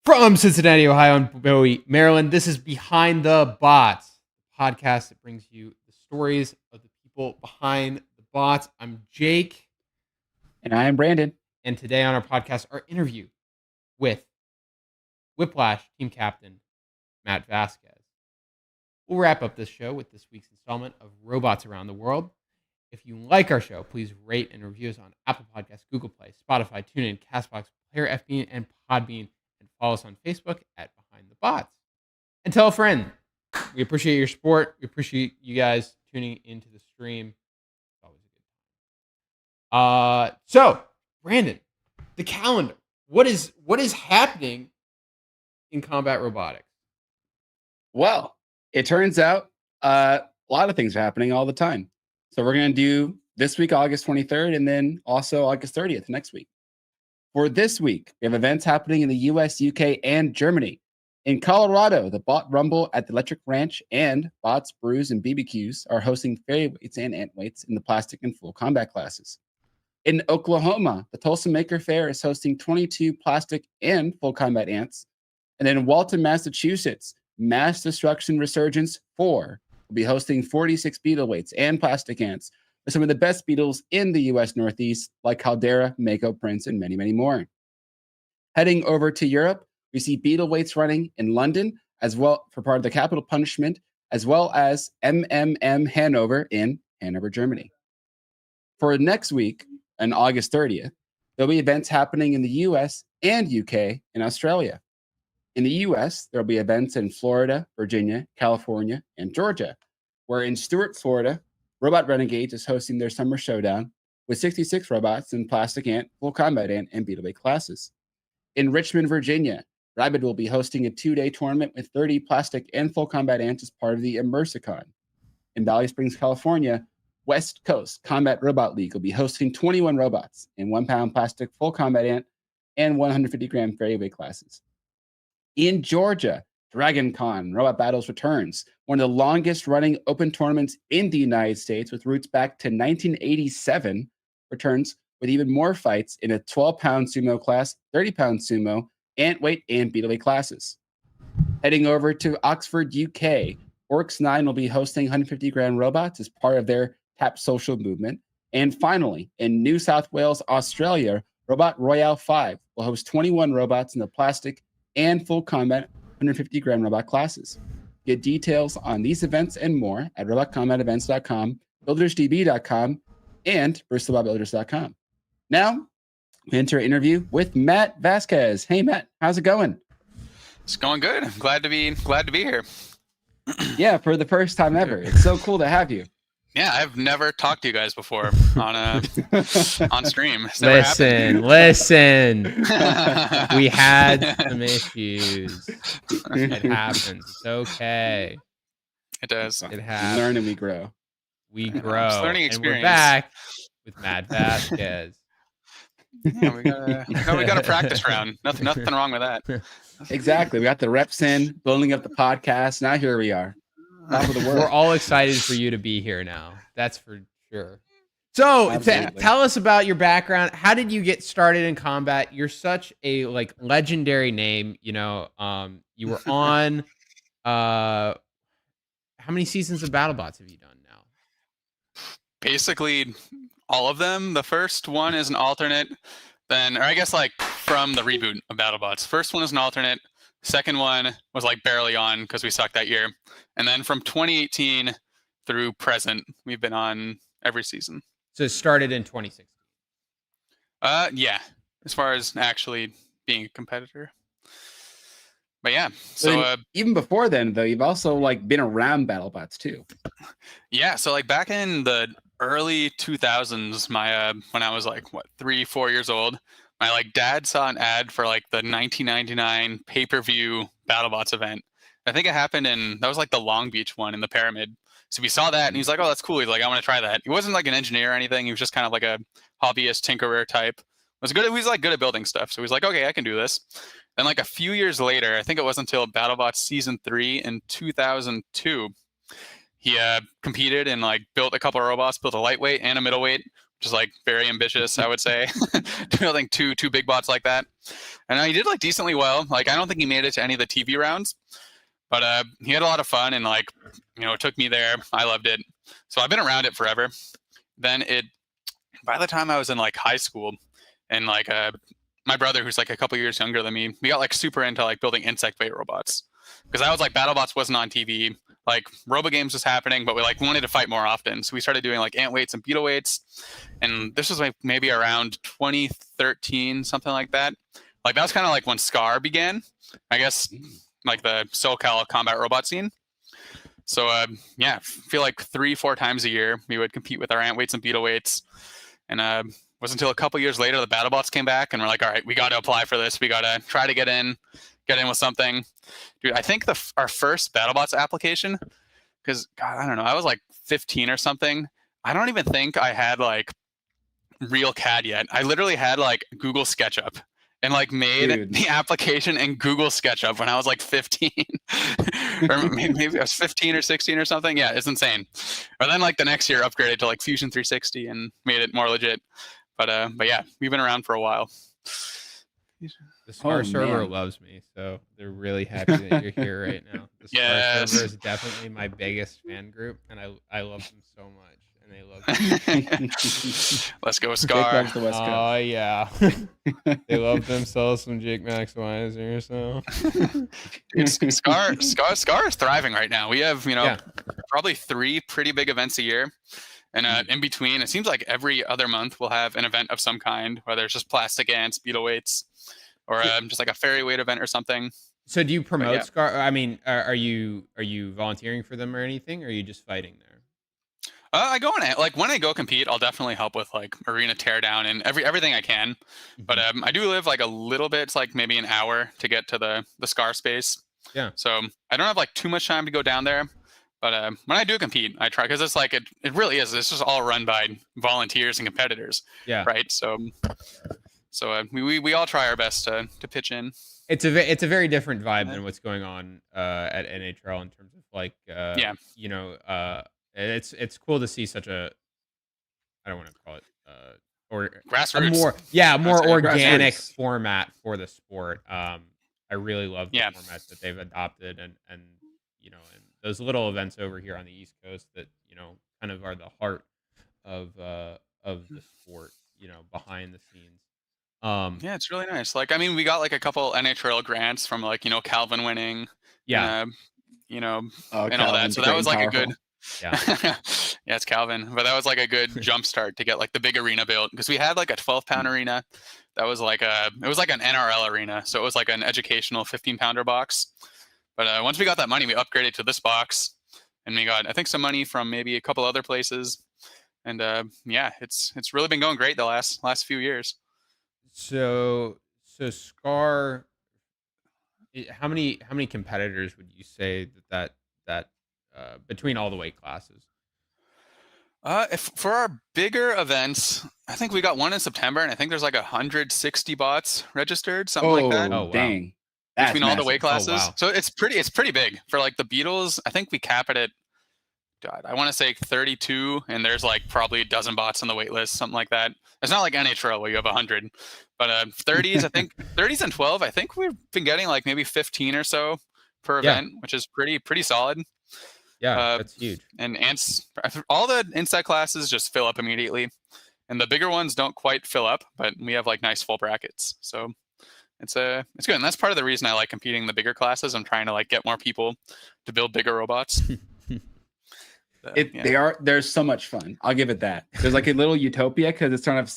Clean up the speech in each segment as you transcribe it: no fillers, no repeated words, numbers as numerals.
From Cincinnati, Ohio, and Bowie, Maryland, this is Behind the Bots, a podcast that brings you the stories of the people behind the bots. I'm Jake. And I am Brandon. And today on our podcast, our interview with Whiplash team captain, Matt Vasquez. We'll wrap up this show with this week's installment of Robots Around the World. If you like our show, please rate and review us on Apple Podcasts, Google Play, Spotify, TuneIn, CastBox, Player FM, and Podbean. And follow us on Facebook at Behind the Bots. And tell a friend. We appreciate your support. We appreciate you guys tuning into the stream. It's always a good time. So, Brandon, the calendar. What is happening in combat robotics? Well, it turns out a lot of things are happening all the time. So we're going to do this week, August 23rd, and then also August 30th next week. For this week, we have events happening in the US, UK, and Germany. In Colorado, the Bot Rumble at the Electric Ranch and Bots, Brews, and BBQs are hosting fairy weights and ant weights in the plastic and full combat classes. In Oklahoma, the Tulsa Maker Fair is hosting 22 plastic and full combat ants. And then in Walton, Massachusetts, Mass Destruction Resurgence 4 will be hosting 46 beetle weights and plastic ants with some of the best beetles in the U.S. Northeast, like Caldera, Mako, Prince, and many, many more. Heading over to Europe, we see beetle weights running in London, as well for part of the Capital Punishment, as well as MMM Hanover in Hanover, Germany. For next week, on August 30th, there'll be events happening in the U.S. and UK and Australia. In the U.S., there'll be events in Florida, Virginia, California, and Georgia, where in Stuart, Florida, Robot Renegades is hosting their summer showdown with 66 robots in plastic ant, full combat ant, and beetleweight classes. In Richmond, Virginia, Rabid will be hosting a 2-day tournament with 30 plastic and full combat ants as part of the Immersicon. In Valley Springs, California, West Coast Combat Robot League will be hosting 21 robots in 1-pound plastic full combat ant and 150-gram fairy classes. In Georgia, Dragon Con Robot Battles returns, one of the longest running open tournaments in the United States with roots back to 1987, returns with even more fights in a 12-pound sumo class, 30-pound sumo, ant weight, and beetleweight classes. Heading over to Oxford, UK, Orcs 9 will be hosting 150-gram robots as part of their Tap Social movement. And finally, in New South Wales, Australia, Robot Royale 5 will host 21 robots in the plastic and full combat 150-gram robot classes. Get details on these events and more at robotcombatevents.com, buildersdb.com, and bristolbotbuilders.com. Now, we enter an interview with Matt Vasquez. Hey, Matt, how's it going? It's going good. I'm glad to be here. Yeah, for the first time ever. It's so cool to have you. Yeah, I've never talked to you guys before on stream. Listen. We had some issues. It happens. It's okay. It does. It happens. We learn and we grow. We grow. It's learning experience. And we're back with Matt Vasquez. Yeah, we got a practice round. Nothing wrong with that. Exactly. We got the reps in, building up the podcast. Now here we are. We're all excited for you to be here now. That's for sure. So tell us about your background. How did you get started in combat? You're such a legendary name. You know, you were on. How many seasons of BattleBots have you done now? Basically, all of them. The first one is an alternate. Then, or I guess from the reboot of BattleBots. First one is an alternate. Second one was barely on because we sucked that year. And then from 2018 through present, we've been on every season. So it started in 2016. Yeah, as far as actually being a competitor. But yeah, so even before then, though, you've also been around BattleBots too. Yeah, so back in the early 2000s, my when I was 3-4 years old, my dad saw an ad for the 1999 pay-per-view BattleBots event. I think it happened that was the Long Beach one in the Pyramid. So we saw that and he's like, "Oh, that's cool." He's like, "I want to try that." He wasn't an engineer or anything. He was just kind of a hobbyist tinkerer type. Was good. He was good at building stuff. So he's like, "Okay, I can do this." Then a few years later, I think it wasn't until BattleBots Season 3 in 2002, he competed and built a couple of robots, built a lightweight and a middleweight, which is very ambitious, I would say. Building two big bots like that. And he did like decently well. Like I don't think he made it to any of the TV rounds, but he had a lot of fun, and like it took me there. I loved it, so I've been around it forever. Then by the time I was in like high school, and like my brother, who's like a couple years younger than me, we got like super into like building insect bait robots, because I was like BattleBots wasn't on TV, like RoboGames was happening, but we like wanted to fight more often, so we started doing like ant weights and beetle weights, and this was like maybe around 2013, something like that. Like that was kind of like when SCAR began, I guess, like the SoCal combat robot scene. So yeah, I feel like 3-4 times a year we would compete with our ant weights and beetle weights, and it wasn't until a couple years later the BattleBots came back, and we're like, all right, we got to apply for this. We got to try to get in with something. Dude, I think our first BattleBots application, because God, I don't know, I was like 15 or something. I don't even think I had like real CAD yet. I literally had like Google SketchUp and like made the application in Google SketchUp when I was like 15. Or maybe I was 15 or 16 or something. Yeah, it's insane. Or then like the next year upgraded to like Fusion 360 and made it more legit. But yeah, we've been around for a while. The SCAR server loves me, so they're really happy that you're here right now. The SCAR server is definitely my biggest fan group, and I love them so much, and they love me. Let's go, SCAR. Oh yeah, they love themselves some Jake Maxweiser. So SCAR is thriving right now. We have probably 3 pretty big events a year. And in between, it seems like every other month we'll have an event of some kind, whether it's just plastic ants, beetle weights, or just like a fairy weight event or something. So do you promote SCAR? I mean, are you volunteering for them or anything, or are you just fighting there? I go in, like when I go compete, I'll definitely help with like arena teardown and everything I can. But I do live like a little bit. It's like maybe an hour to get to the SCAR space. Yeah. So I don't have like too much time to go down there. But when I do compete, I try, because it's like it really is. It's just all run by volunteers and competitors. Yeah. Right. So we all try our best to pitch in. It's a very different vibe than what's going on at NHL in terms of like it's cool to see such a, I don't want to call it or grassroots, more organic format for the sport. I really love the format that they've adopted, and those little events over here on the East Coast that kind of are the heart of the sport, behind the scenes. Yeah, it's really nice. Like, I mean, we got like a couple NHL grants from like Calvin winning, and all that. So that was like a good, yeah, it's Calvin, but that was like a good jump start to get like the big arena built, because we had like a 12-pound arena that was like it was like an NRL arena, so it was like an educational 15-pounder box. But once we got that money, we upgraded to this box, and we got, I think, some money from maybe a couple other places, and it's really been going great the last few years. So SCAR, how many competitors would you say that between all the weight classes? For our bigger events, I think we got one in September, and I think there's like 160 bots registered, something like that. Oh, dang. That's between all the weight classes. Oh, wow. So it's pretty big. For like the Beatles, I think we cap it at, God, I want to say 32, and there's like probably a dozen bots on the wait list, something like that. It's not like NHL where you have 100, but 30s, I think 30s and 12, I think we've been getting like maybe 15 or so per event, which is pretty solid. Yeah, that's huge. And all the insect classes just fill up immediately, and the bigger ones don't quite fill up, but we have like nice full brackets. So it's good, and that's part of the reason I like competing in the bigger classes. I'm trying to like get more people to build bigger robots. They're so much fun. I'll give it that. There's like a little utopia, because it's kind of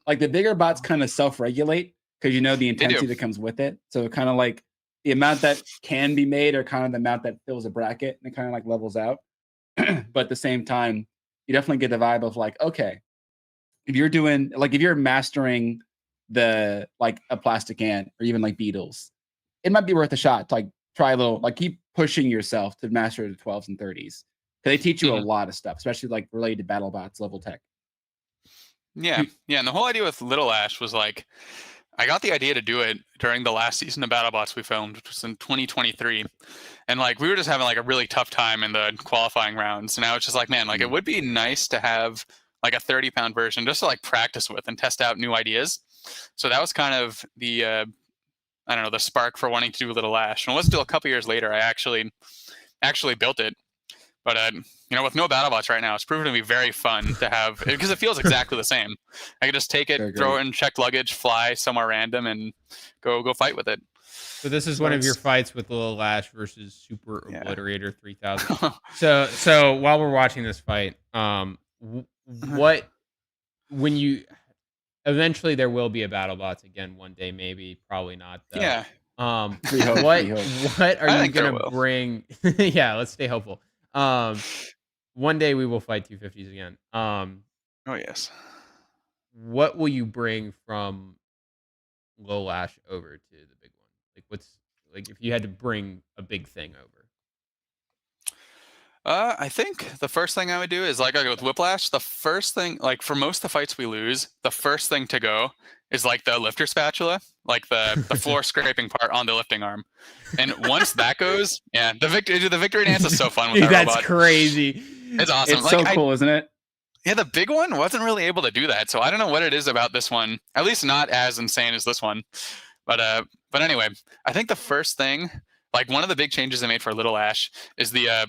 like the bigger bots kind of self-regulate, because the intensity that comes with it. So kind of like the amount that can be made, or kind of the amount that fills a bracket, and it kind of like levels out. But at the same time, you definitely get the vibe of like, okay, if you're mastering the like a plastic ant, or even like beetles, it might be worth a shot to like try a little, like keep pushing yourself to master the 12s and 30s. They teach you a lot of stuff, especially like related to BattleBots level tech. Yeah. And the whole idea with Little Ash was like, I got the idea to do it during the last season of BattleBots we filmed, which was in 2023. And like, we were just having like a really tough time in the qualifying rounds. And now it's just like, man, like it would be nice to have like a 30-pound version, just to like practice with and test out new ideas. So that was kind of the I don't know, the spark for wanting to do Little Lash. And it wasn't until a couple years later I actually built it. But with no BattleBots right now, it's proven to be very fun to have, because it feels exactly the same. I can just take it, throw it in checked luggage, fly somewhere random, and go fight with it. So this is one of your fights with Little Lash versus Super Obliterator 3000. So while we're watching this fight, what when you eventually there will be a BattleBots again one day, maybe, probably not. Though. Yeah. What are you gonna bring? Yeah, let's stay hopeful. One day we will fight 250s again. Oh yes. What will you bring from Low Lash over to the big one? Like, what's like if you had to bring a big thing over? I think the first thing I would do is like I go with Whiplash. The first thing, like for most of the fights we lose, the first thing to go is like the lifter spatula, like the floor scraping part on the lifting arm. And once that goes, the victory dance is so fun with that That's robot. Crazy. It's awesome. It's like, so cool, isn't it? Yeah, the big one wasn't really able to do that, so I don't know what it is about this one. At least not as insane as this one. But anyway, I think the first thing, like one of the big changes I made for Little Ash is the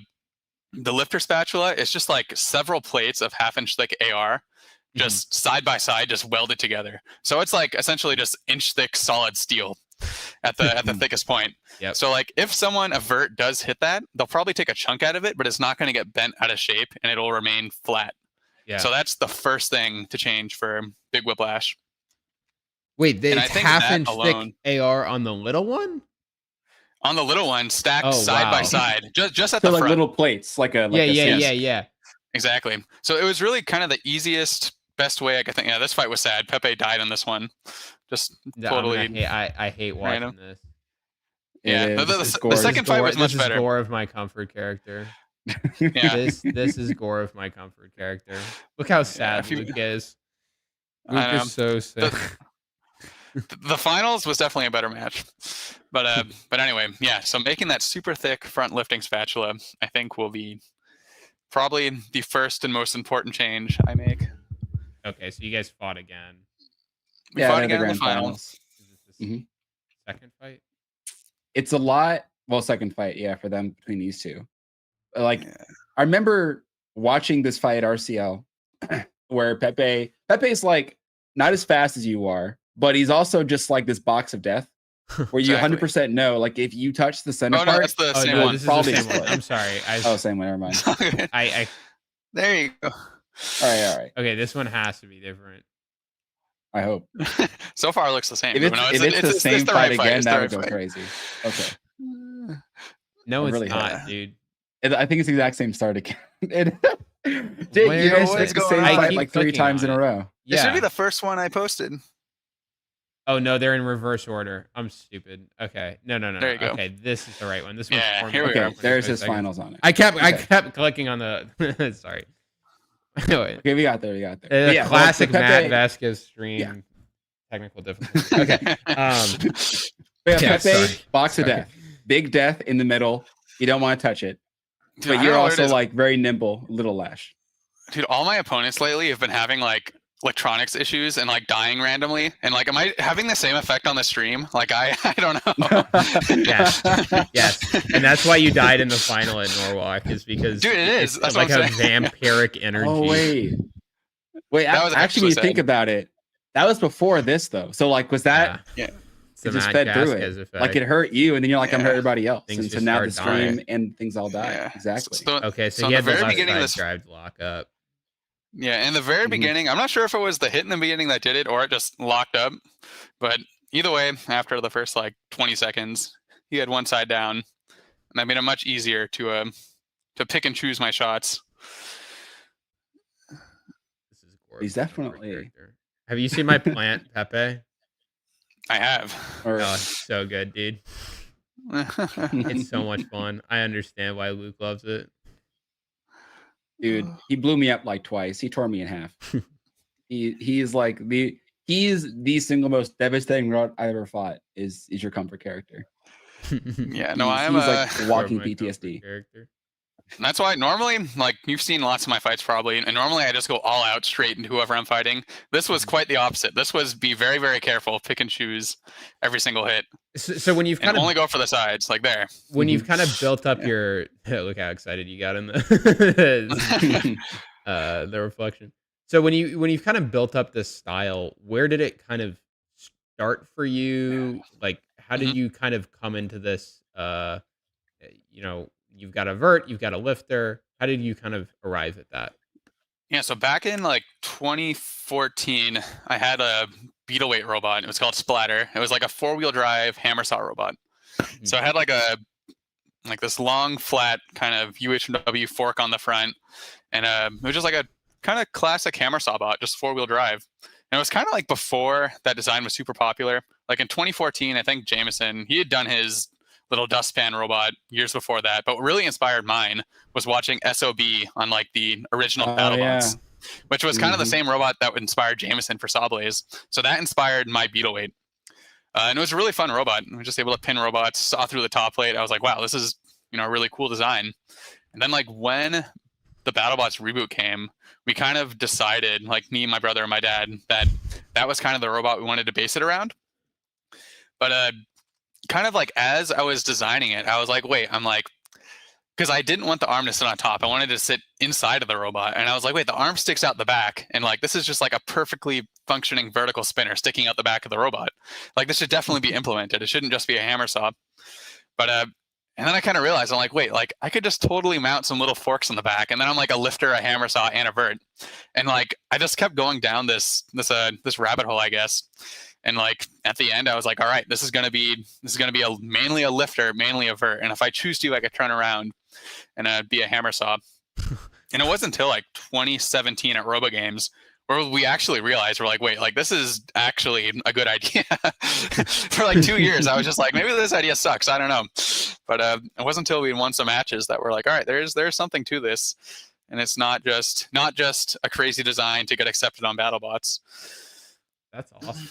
lifter spatula. It's just like several plates of 1/2-inch thick AR, just side by side, just welded together. So it's like essentially just inch thick solid steel at the thickest point. Yep. So like if someone avert does hit that, they'll probably take a chunk out of it, but it's not going to get bent out of shape and it'll remain flat. Yeah. So that's the first thing to change for Big Whiplash. Wait, it's 1/2-inch thick AR on the little one? On the little one, stacked side by side, just at so the like front. little plates, like a yeah. Exactly. So it was really kind of the easiest, best way I could think. Yeah, this fight was sad. Pepe died in this one. Just totally. I hate watching random. this. Yeah, the second fight was much better. This is gore of my comfort character. Yeah, this is gore of my comfort character. Look how sad Luke is. Luke is so sad. The finals was definitely a better match, but anyway, yeah. So making that super thick front lifting spatula, I think, will be probably the first and most important change I make. Okay, so you guys fought again. We fought again in the finals. Is this second fight? It's a lot. Well, second fight, for them between these two. Like, I remember watching this fight at RCL, where Pepe's like not as fast as you are, but he's also just like this box of death, where you 100% know, like if you touch the center part. That's the same one. This is the same one. I'm sorry. Same one. Never mind. There you go. All right. Okay, this one has to be different. I hope. So far, it looks the same. If it's the same fight again, that would go crazy. Okay. No, it's not, dude. I think it's the exact same start again. Jake, you guys picked the same fight like 3 times in a row. It should be the first one I posted. Oh no, they're in reverse order. I'm stupid. Okay, no. There you go. Okay, this is the right one. This one's here we go. There's his finals on it. I kept clicking on the. Sorry. Okay, we got there. Classic Matt Vasquez stream. Technical difficulty. Okay. Pepe, box of death, big death in the middle. You don't want to touch it, but you're also like very nimble, Little Lash. Dude, all my opponents lately have been having like electronics issues and like dying randomly, and like, am I having the same effect on the stream? Like, I don't know. yes, and that's why you died in the final at Norwalk, is because dude, it is that's like a vampiric energy. Oh wait, actually, when you think about it, that was before this though. So like, was that? Yeah. It just fed through it. Effect. Like it hurt you, and then you're like, I'm hurt everybody else. Things and so now the stream dying. And things all die. Yeah. Exactly. Okay, so he had the very beginning of this drive to lock up. Yeah, in the very beginning, I'm not sure if it was the hit in the beginning that did it or it just locked up. But either way, after the first like 20 seconds, he had one side down, and that made it much easier to pick and choose my shots. This is gorgeous. He's definitely. Have you seen my plant, Pepe? I have. Oh, it's so good, dude. It's so much fun. I understand why Luke loves it. Dude, he blew me up like twice. He tore me in half. He's like he's the single most devastating route I ever fought is your comfort character. Yeah, no, he's like walking PTSD. Character. And that's why normally, like you've seen lots of my fights probably, and normally I just go all out straight into whoever I'm fighting. This was quite the opposite. This was be very, very careful, pick and choose every single hit. So when you've And kind of only go for the sides, like there. when you've kind of built up your look how excited you got in the the reflection. So when you've kind of built up this style, where did it kind of start for you? Like how did Mhm. you kind of come into this you've got a vert, you've got a lifter. How did you kind of arrive at that? Yeah, so back in like 2014, I had a Beetleweight robot. It was called Splatter. It was like a 4-wheel drive hammer saw robot. So I had like this long flat kind of UHW fork on the front, and it was just like a kind of classic hammer saw bot, just 4-wheel drive. And it was kind of like before that design was super popular. Like in 2014, I think Jameson, he had done his little dustpan robot years before that. But what really inspired mine was watching SOB on like the original BattleBots, which was kind of the same robot that would inspire Jameson for Sawblaze. So that inspired my Beetleweight. And it was a really fun robot. I was just able to pin robots, saw through the top plate. I was like, wow, this is a really cool design. And then like when the BattleBots reboot came, we kind of decided, like me, my brother, and my dad, that was kind of the robot we wanted to base it around. But kind of like as I was designing it, I was like, wait, because I didn't want the arm to sit on top. I wanted to sit inside of the robot. And I was like, wait, the arm sticks out the back. And like, this is just like a perfectly functioning vertical spinner sticking out the back of the robot. Like, this should definitely be implemented. It shouldn't just be a hammer saw. But, and then I kind of realized, I'm like, wait, like I could just totally mount some little forks in the back. And then I'm like a lifter, a hammer saw, and a vert. And like, I just kept going down this rabbit hole, I guess. And like at the end, I was like, all right, this is gonna be mainly a lifter, mainly a vert. And if I choose to, I could turn around and be a hammer saw. And it wasn't until like 2017 at Robo Games where we actually realized, we're like, wait, like this is actually a good idea. For like 2 years, I was just like, maybe this idea sucks. I don't know. But it wasn't until we won some matches that we're like, all right, there's something to this, and it's not just a crazy design to get accepted on BattleBots. That's awesome.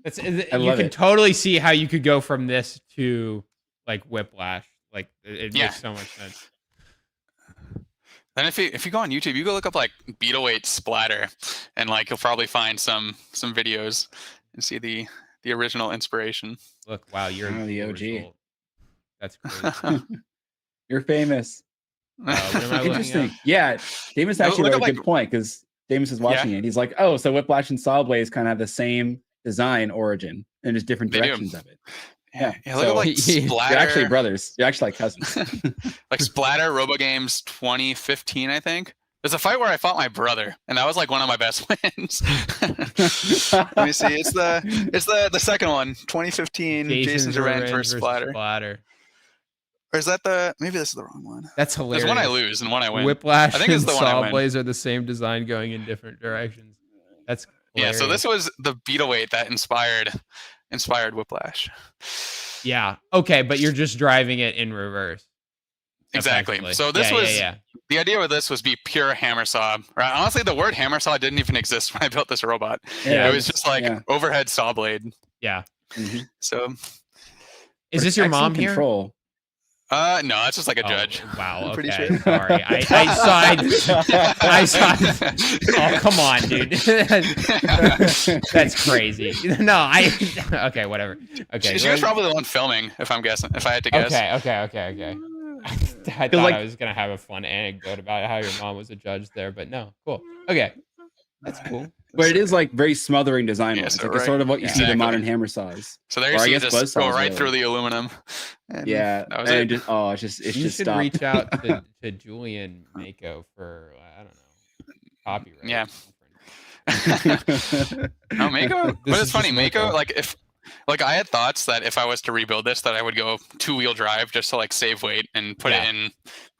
You can totally see how you could go from this to like Whiplash. Like it makes so much sense. Then if you go on YouTube, you go look up like Beetleweight Splatter, and like you'll probably find some videos and see the original inspiration. Look, wow, you're the OG. Result. That's crazy. You're famous. What am I Interesting. Yeah, Damon's actually a good point, because Damon's is watching it. He's like, oh, so Whiplash and Sawblaze kind of have the same design origin and just different directions of it. Yeah, look at like Splatter. You're actually brothers. You're actually like cousins. Like Splatter Robo Games 2015, I think. There's a fight where I fought my brother, and that was like one of my best wins. Let me see. It's the second one, 2015. Jason's Revenge versus Splatter. Or is that maybe this is the wrong one? That's hilarious. There's one I lose and one I win. Whiplash I think it's the one I win. Sawblaze are the same design going in different directions. That's hilarious. Yeah. So this was the Beetleweight that inspired Whiplash. Yeah. Okay, but you're just driving it in reverse. Exactly. So this was the idea with this was be pure hammer saw. Right? Honestly, the word hammer saw didn't even exist when I built this robot. It was just like overhead saw blade. Yeah. Mm-hmm. So is this your mom here? Control. No, it's just like a judge. Wow. I'm pretty okay. sure. Sorry. I saw. Oh, come on, dude. That's crazy. No, okay, whatever. Okay. She was probably the one filming, if I'm guessing. If I had to guess. Okay. I thought I was gonna have a fun anecdote about how your mom was a judge there, but no. Cool. Okay. That's cool. But it is like very smothering design. It's like sort of what you see in modern hammer saws. So there you just go right through the aluminum. And that was it. You should reach out to Julian Mako for I don't know, copyright. Yeah. No, Mako. But it's funny, Mako. Like I had thoughts that if I was to rebuild this, that I would go 2-wheel drive just to like save weight and put it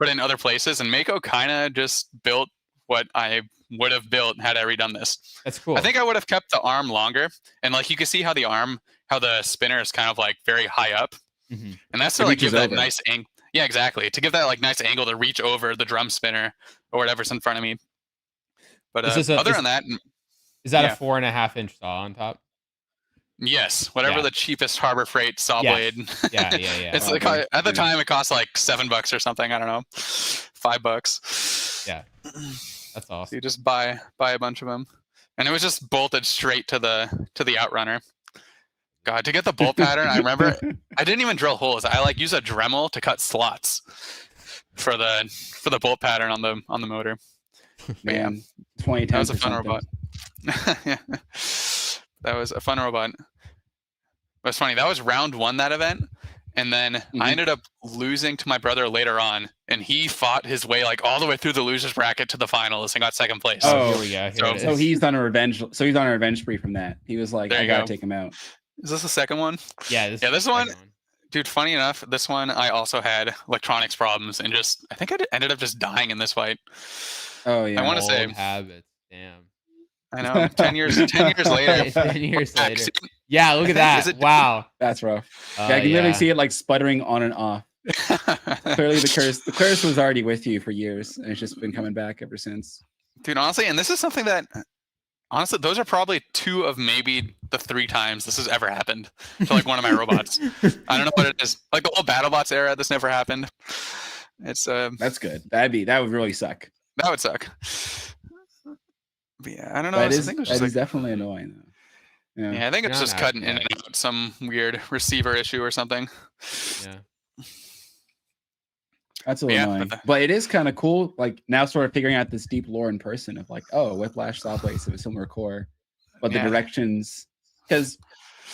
in other places. And Mako kind of just built what I would have built had I redone this. That's cool. I think I would have kept the arm longer, and like you can see how the spinner is kind of like very high up, and that's to like give that nice angle. Yeah, exactly. To give that like nice angle to reach over the drum spinner or whatever's in front of me. But other than that, is that a 4.5-inch saw on top? Yes, whatever Yeah. the cheapest Harbor Freight saw Yes. blade. Yeah. It's like Probably. at the Yeah. time it cost like $7 or something. I don't know, $5. Yeah. That's So awesome. you just buy a bunch of them, and it was just bolted straight to the outrunner. God, to get the bolt pattern, I remember I didn't even drill holes. I like use a Dremel to cut slots for the bolt pattern on the motor. Man, 2010. That was a fun robot. Yeah. That was a fun robot. It was funny. That was round 1 that event, and then I ended up losing to my brother later on, and he fought his way like all the way through the losers bracket to the finals and got second place. Oh, here we go. So he's on a revenge. So he's on a revenge spree from that. He was like, I gotta take him out. Is this the second one? Yeah. This one. Dude, funny enough, this one I also had electronics problems and I think I ended up just dying in this fight. Oh yeah. I want to say Old habits. Damn. I know. 10 years later. 10 years later. Yeah, look at that. Wow. That's rough. Yeah, I can literally see it like sputtering on and off. Clearly the curse was already with you for years, and it's just been coming back ever since. Dude, honestly, and this is something that honestly, those are probably 2 of maybe the 3 times this has ever happened to like one of my robots. I don't know what it is. Like the whole BattleBots era, this never happened. It's that's good. That would really suck. That would suck. But yeah, I don't know. That is definitely annoying though. Yeah, I think it's just cutting in and out some weird receiver issue or something. Yeah. That's a little annoying. But it is kind of cool, like now sort of figuring out this deep lore in person of like, oh, Whiplash saw blades have a similar core, but the directions, because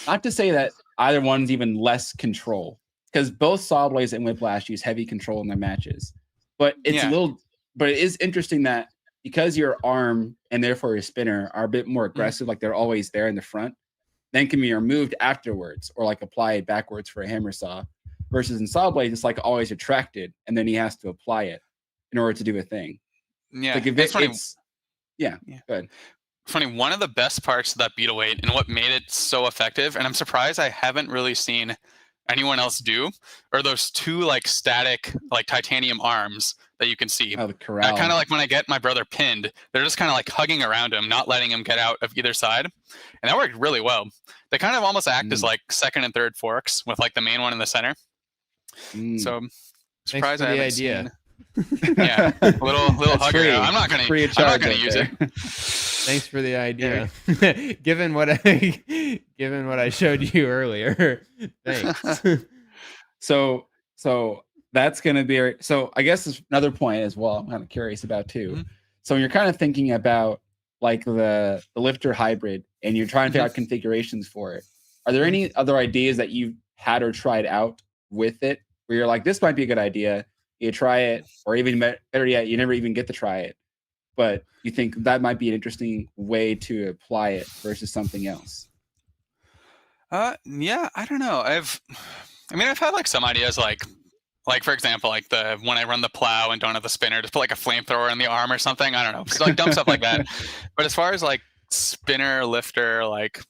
not to say that either one's even less control, because both saw blades and Whiplash use heavy control in their matches. But it's but it is interesting that because your arm and therefore your spinner are a bit more aggressive, like they're always there in the front, then can be removed afterwards or like applied backwards for a hammer saw. Versus in saw blades, it's like always retracted, and then he has to apply it in order to do a thing. Yeah, like it's funny. Good. Funny, one of the best parts of that beetle weight and what made it so effective, and I'm surprised I haven't really seen anyone else do, are those 2 like static like titanium arms that you can see. Oh, the corral. Kind of like when I get my brother pinned, they're just kind of like hugging around him, not letting him get out of either side, and that worked really well. They kind of almost act as like second and third forks with like the main one in the center. So surprised I haven't seen. Yeah, a little hugger. Free. I'm not gonna use it. Thanks for the idea. given what I showed you earlier. Thanks. So that's gonna be so. I guess there's another point as well. I'm kind of curious about too. So when you're kind of thinking about like the lifter hybrid, and you're trying to figure out configurations for it, are there any other ideas that you've had or tried out with it where you're like, this might be a good idea, you try it, or even better yet, you never even get to try it, but you think that might be an interesting way to apply it versus something else? Yeah, I don't know. I've had like some ideas, like for example, like when I run the plow and don't have the spinner, just put like a flamethrower in the arm or something. I don't know, just like dumb stuff like that. But as far as like spinner lifter, like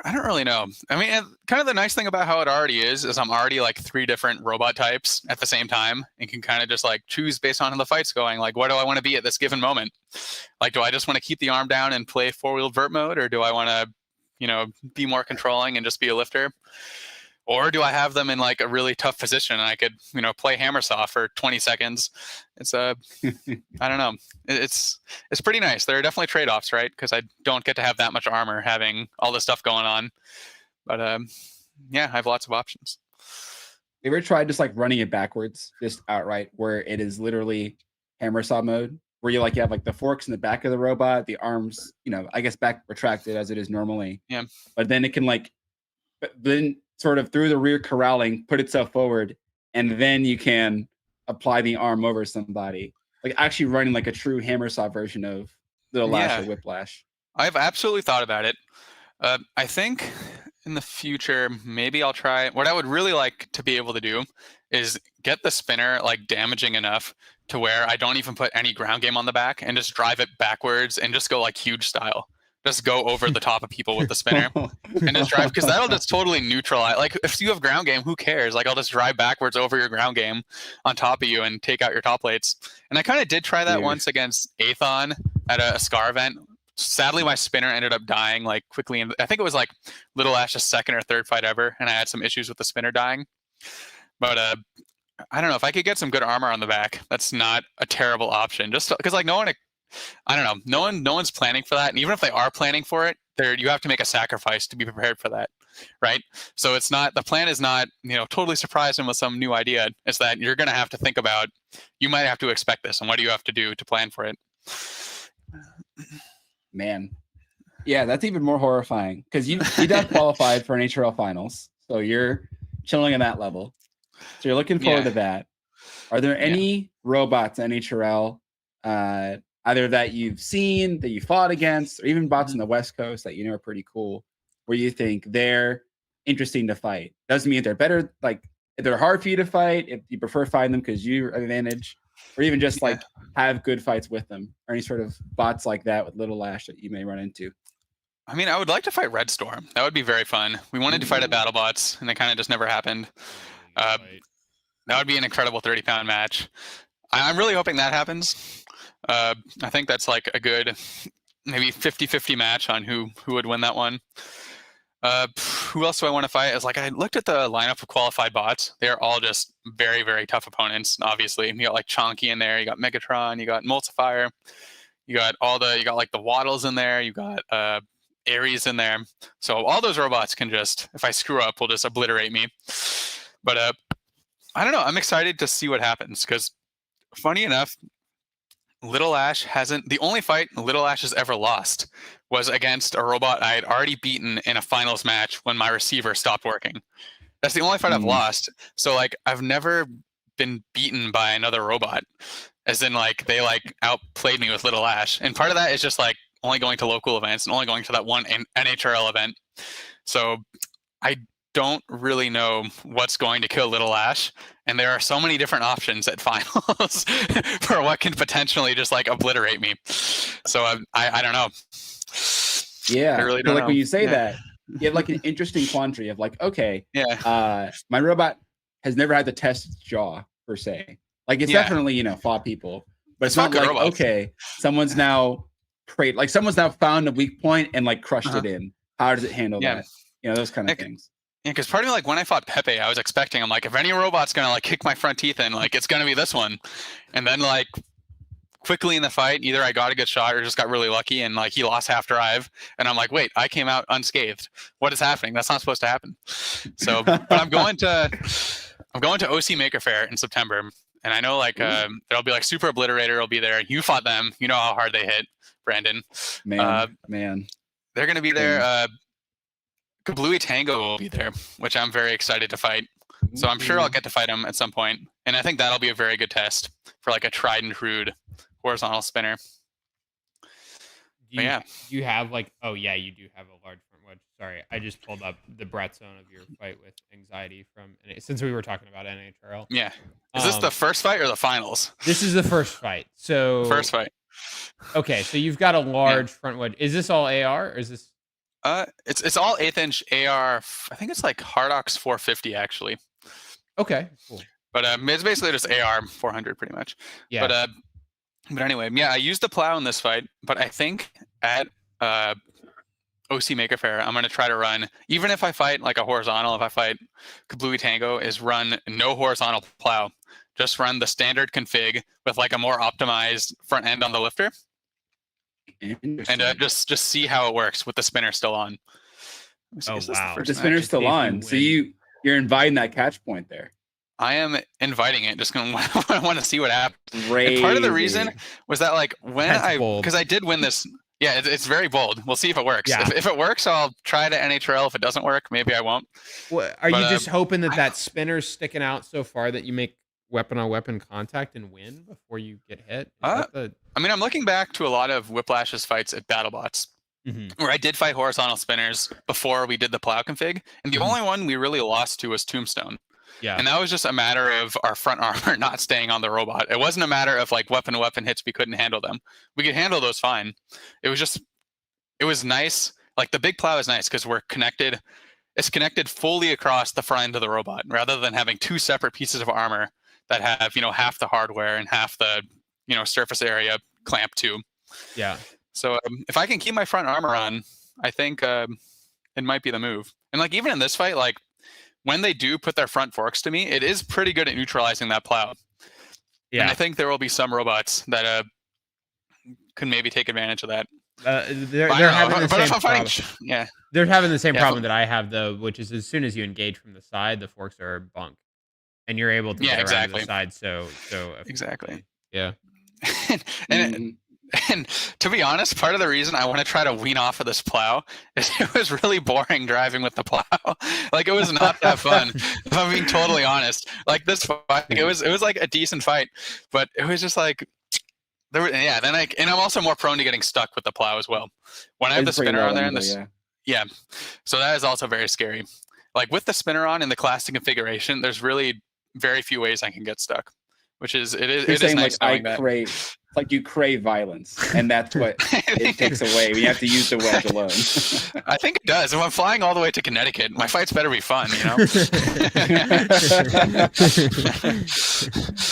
I don't really know. I mean, kind of the nice thing about how it already is I'm already like 3 different robot types at the same time, and can kind of just like choose based on how the fight's going. Like, what do I want to be at this given moment? Like, do I just want to keep the arm down and play 4-wheel vert mode, or do I want to, be more controlling and just be a lifter? Or do I have them in like a really tough position and I could, play hammer saw for 20 seconds? It's I don't know. It's pretty nice. There are definitely trade-offs, right? Because I don't get to have that much armor having all this stuff going on. But yeah, I have lots of options. You ever tried just like running it backwards, just outright, where it is literally hammer saw mode, where you have like the forks in the back of the robot, the arms, I guess back retracted as it is normally. Yeah. But then it can then sort of through the rear corralling, put itself forward, and then you can apply the arm over somebody, like actually running like a true hammer saw version of the Lash or Whiplash. I've absolutely thought about it. I think in the future, maybe I'll try. What I would really like to be able to do is get the spinner like damaging enough to where I don't even put any ground game on the back and just drive it backwards and just go like huge style. Just go over the top of people with the spinner and just drive, because that'll just totally neutralize. Like if you have ground game, who cares? Like I'll just drive backwards over your ground game on top of you and take out your top plates. And I kind of did try that once against Athon at a Scar event sadly, my spinner ended up dying like quickly. And I think it was like Little Ash's second or third fight ever, and I had some issues with the spinner dying. But I don't know if I could get some good armor on the back. That's not a terrible option. Just because like no one, I don't know, no one's planning for that. And even if they are planning for it, you have to make a sacrifice to be prepared for that, right? So it's not, the plan is not, totally surprise them with some new idea. It's that you're going to have to think about, you might have to expect this, and what do you have to do to plan for it? Man, yeah, that's even more horrifying because you got qualified for an HRL finals, so you're chilling in that level. So you're looking forward to that. Are there any robots in HRL, either that you've seen, that you fought against, or even bots on the West Coast that are pretty cool, where you think they're interesting to fight? Doesn't mean they're better, like if they're hard for you to fight, if you prefer fighting them because you're an advantage, or even just like have good fights with them, or any sort of bots like that with Little Ash that you may run into. I mean, I would like to fight Red Storm. That would be very fun. We wanted to fight at BattleBots, and it kind of just never happened. That would be an incredible 30-pound match. I'm really hoping that happens. I think that's like a good maybe 50-50 match on who would win that one. Who else do I want to fight? Is like I looked at the lineup of qualified bots. They are all just very, very tough opponents. Obviously, you got like Chonky in there. You got Megatron. You got Multifier. You got like the Waddles in there. You got Ares in there. So all those robots can just, if I screw up, will just obliterate me. But I don't know. I'm excited to see what happens because, funny enough, Little Ash the only fight Little Ash has ever lost was against a robot I had already beaten in a finals match when my receiver stopped working. That's the only fight I've lost. So like I've never been beaten by another robot, as in like they like outplayed me with Little Ash. And part of that is just like only going to local events and only going to that one NHRL event. So I don't really know what's going to kill Little Ash, and there are so many different options at finals for what can potentially just like obliterate me. So I don't know. Yeah, I really don't know. When you say that, you have like an interesting quandary of like, okay, yeah, my robot has never had to test its jaw per se. Like it's definitely fought people, but it's not like robots. Okay, someone's now found a weak point and like crushed it in. How does it handle that? Those kind of things. Yeah, because part of me, like when I fought Pepe, I was expecting, I'm like, if any robot's gonna like kick my front teeth in, like it's gonna be this one. And then like quickly in the fight, either I got a good shot or just got really lucky, and like he lost half drive, and I'm like, wait, I came out unscathed. What is happening? That's not supposed to happen. So, but I'm going to OC Maker Faire in September, and I know like there'll be like Super Obliterator will be there. You fought them, you know how hard they hit, Brandon. Man, they're gonna be there. Kablooey Tango will be there, which I'm very excited to fight. So I'm sure I'll get to fight him at some point. And I think that'll be a very good test for like a tried and true horizontal spinner. Do you have like, you do have a large front wedge. Sorry, I just pulled up the Brett zone of your fight with Anxiety since we were talking about NHRL. Yeah. Is this the first fight or the finals? This is the first fight. So first fight. Okay, so you've got a large front wedge. Is this all AR or is this? It's all 1/8 inch AR. I think it's like Hardox 450 actually. Okay, cool. But it's basically just AR 400 pretty much. Yeah. But anyway, I used the plow in this fight, but I think at OC Maker Faire, I'm gonna try to run, even if I fight like a horizontal, if I fight Kablooey Tango, is run no horizontal plow. Just run the standard config with like a more optimized front end on the lifter. And just see how it works with the spinner still on. Wow! The spinner's still on, so you're inviting that catch point there. I am inviting it. Just gonna want to see what happens. And part of the reason was that like because I did win this. Yeah, it's very bold. We'll see if it works. Yeah. If it works, I'll try it at NHRL. If it doesn't work, maybe I won't. Are you just hoping that spinner's sticking out so far that you make weapon-on-weapon contact and win before you get hit? I mean, I'm looking back to a lot of Whiplash's fights at BattleBots, where I did fight horizontal spinners before we did the plow config, and the only one we really lost to was Tombstone. Yeah. And that was just a matter of our front armor not staying on the robot. It wasn't a matter of like weapon-to-weapon hits, we couldn't handle them. We could handle those fine. It was nice. Like the big plow is nice because we're connected. It's connected fully across the front end of the robot rather than having two separate pieces of armor that have, half the hardware and half the, surface area clamped to. Yeah. So if I can keep my front armor on, I think it might be the move. And like even in this fight, like when they do put their front forks to me, it is pretty good at neutralizing that plow. Yeah. And I think there will be some robots that can maybe take advantage of that. They're having the same problem. Yeah, they're having the same problem that I have though, which is as soon as you engage from the side, the forks are bunk, and you're able to get around the side. So exactly. Yeah. And to be honest, part of the reason I want to try to wean off of this plow is it was really boring driving with the plow. Like it was not that fun. If I'm being totally honest, like this fight, it was like a decent fight, but it was just like then I'm also more prone to getting stuck with the plow as well. When I have the spinner on there and yeah, so that is also very scary. Like with the spinner on in the classic configuration, there's really very few ways I can get stuck, which is it is nice knowing that. It's like you crave violence, and that's what it takes away. We have to use the wedge alone. I think it does. If I'm flying all the way to Connecticut, my fights better be fun, you know?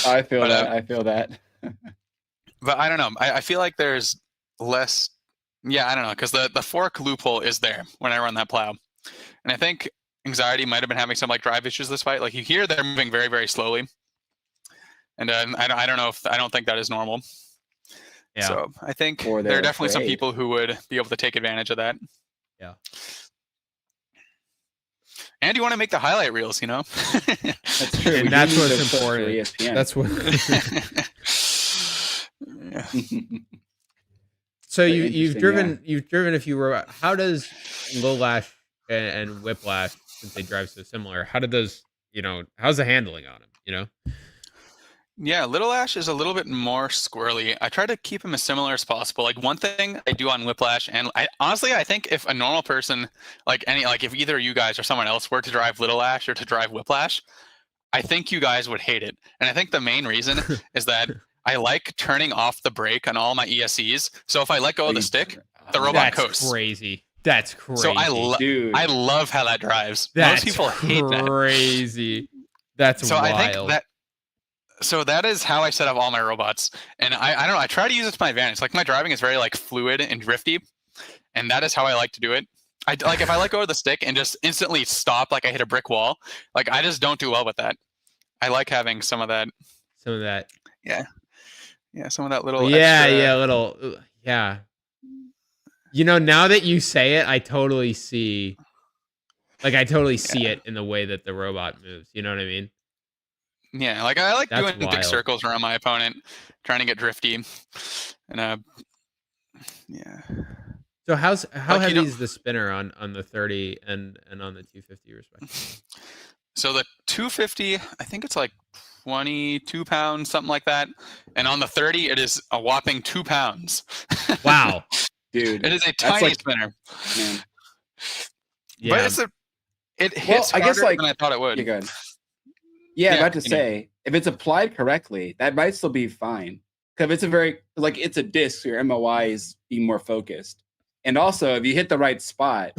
I feel that. But I don't know. I feel like there's less... Yeah, I don't know, because the fork loophole is there when I run that plow. And I think Anxiety might have been having some like drive issues this fight. Like you hear they're moving very, very slowly. And I don't think that is normal. Yeah. So I think there are definitely some people who would be able to take advantage of that. Yeah. And you want to make the highlight reels, you know? That's true. And that's what's important. That's what. So you've driven a few robots. How does Low Lash and Whiplash, since they drive so similar, how did those? How's the handling on them? Yeah, Little Ash is a little bit more squirrely. I try to keep him as similar as possible. Like one thing I do on Whiplash, and I think if a normal person, if either of you guys or someone else were to drive Little Ash or to drive Whiplash, I think you guys would hate it. And I think the main reason is that I like turning off the brake on all my ESCs. So if I let go of the stick, the robot coasts. That's crazy. So I love how that drives. Most people hate that. Crazy. That's wild. I think that. So that is how I set up all my robots. And I don't know, I try to use it to my advantage. Like my driving is very like fluid and drifty. And that is how I like to do it. If I let go of the stick and just instantly stop like I hit a brick wall, like I just don't do well with that. I like having some of that. Yeah. Yeah, some of that little extra... Yeah. Now that you say it, I totally see it in the way that the robot moves. You know what I mean? Yeah, like I like doing big circles around my opponent, trying to get drifty, and yeah. So how heavy is the spinner on the 30 and on the 250 respectively? So the 250, I think it's like 22 pounds, something like that, and on the 30, it is a whopping 2 pounds. Wow, dude, it is a tiny spinner. Man. Yeah, but it hits harder than I thought it would. You're good. Yeah, I'm about to say, if it's applied correctly, that might still be fine. Because it's it's a disc, so your MOI is being more focused. And also, if you hit the right spot,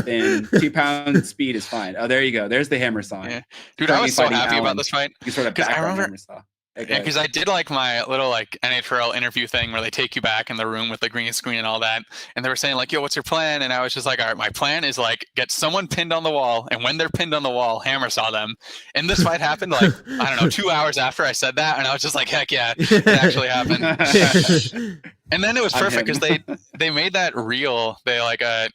then 2 pounds speed is fine. Oh, there you go. There's the hammer saw. Yeah. Dude, I was so happy about this fight. You sort of back on hammer saw. Because I did like my little NHRL interview thing where they take you back in the room with the green screen and all that, and they were saying like, "Yo, what's your plan?" And I was just like, "All right, my plan is get someone pinned on the wall, and when they're pinned on the wall, hammer saw them." And this fight happened I don't know 2 hours after I said that, and I was just like, "Heck yeah, it actually happened." And then it was perfect because they made that reel. They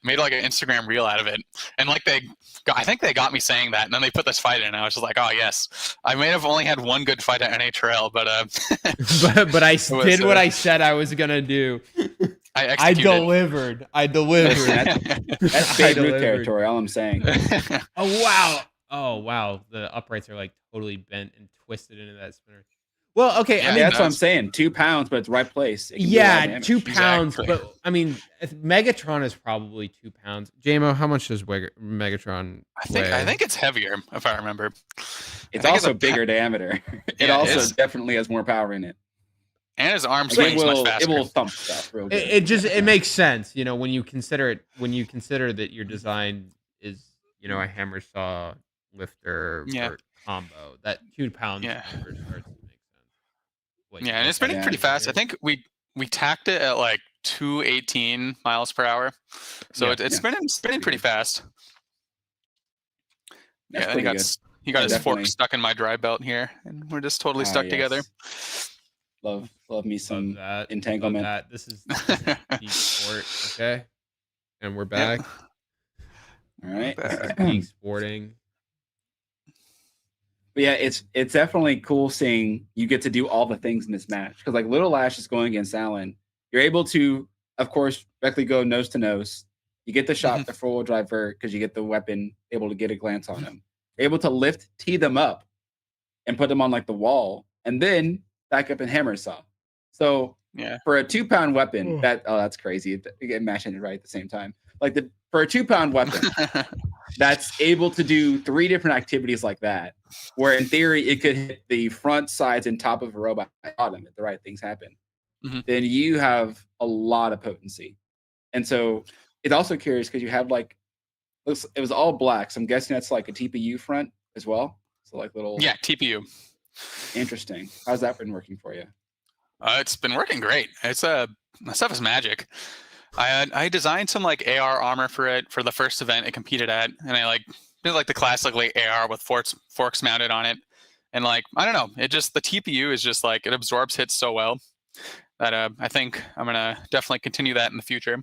made an Instagram reel out of it, and I think they got me saying that, and then they put this fight in, and I was just like, oh yes, I may have only had one good fight at NHRL, but but I did what I said I was gonna do. I delivered. That's Babe Ruth territory. All I'm saying. Oh wow, the uprights are totally bent and twisted into that spinner. Well, okay, yeah, that's what I'm saying. 2 pounds, but it's the right place. 2 pounds, exactly. But I mean, Megatron is probably 2 pounds. JMO, how much does Megatron weigh? I think it's heavier, if I remember. It's also bigger diameter. It also definitely has more power in it. And his arm swings much faster. It will thump stuff real good. It makes sense, when you consider that your design is, a hammer saw lifter or combo. That 2 pounds starts to make sense. Yeah, and it's spinning pretty fast. I think we tacked it at 218 miles per hour. So Yeah. it's spinning pretty fast. That's Yeah, and pretty good. he got his definitely. fork stuck in my dry belt here, and we're just totally stuck together. Love me some Love that. entanglement. Love that. This is Geek Sport, okay? And we're back. All right. Geek Sporting. But yeah, it's definitely cool seeing you get to do all the things in this match, because like Little Lash is going against Alan. You're able to, of course, directly go nose to nose. You get the shot, the 4-wheel drive vert, because you get the weapon, able to get a glance on him. You're able to tee them up, and put them on like the wall, and then back up and hammer saw. So for a 2-pound weapon, that's crazy. You get mashed it right at the same time. Like for a 2-pound weapon that's able to do 3 different activities like that, where in theory it could hit the front, sides, and top of a robot at bottom if the right things happen, then you have a lot of potency. And so it's also curious because you have like, it was all black, so I'm guessing that's like a TPU front as well. So like little TPU. Interesting. How's that been working for you? It's been working great. It's that stuff is magic. I designed some like AR armor for it for the first event it competed at, and I did like the classic like AR with forks mounted on it, and like I don't know, it just the TPU is just like it absorbs hits so well that I think I'm gonna definitely continue that in the future.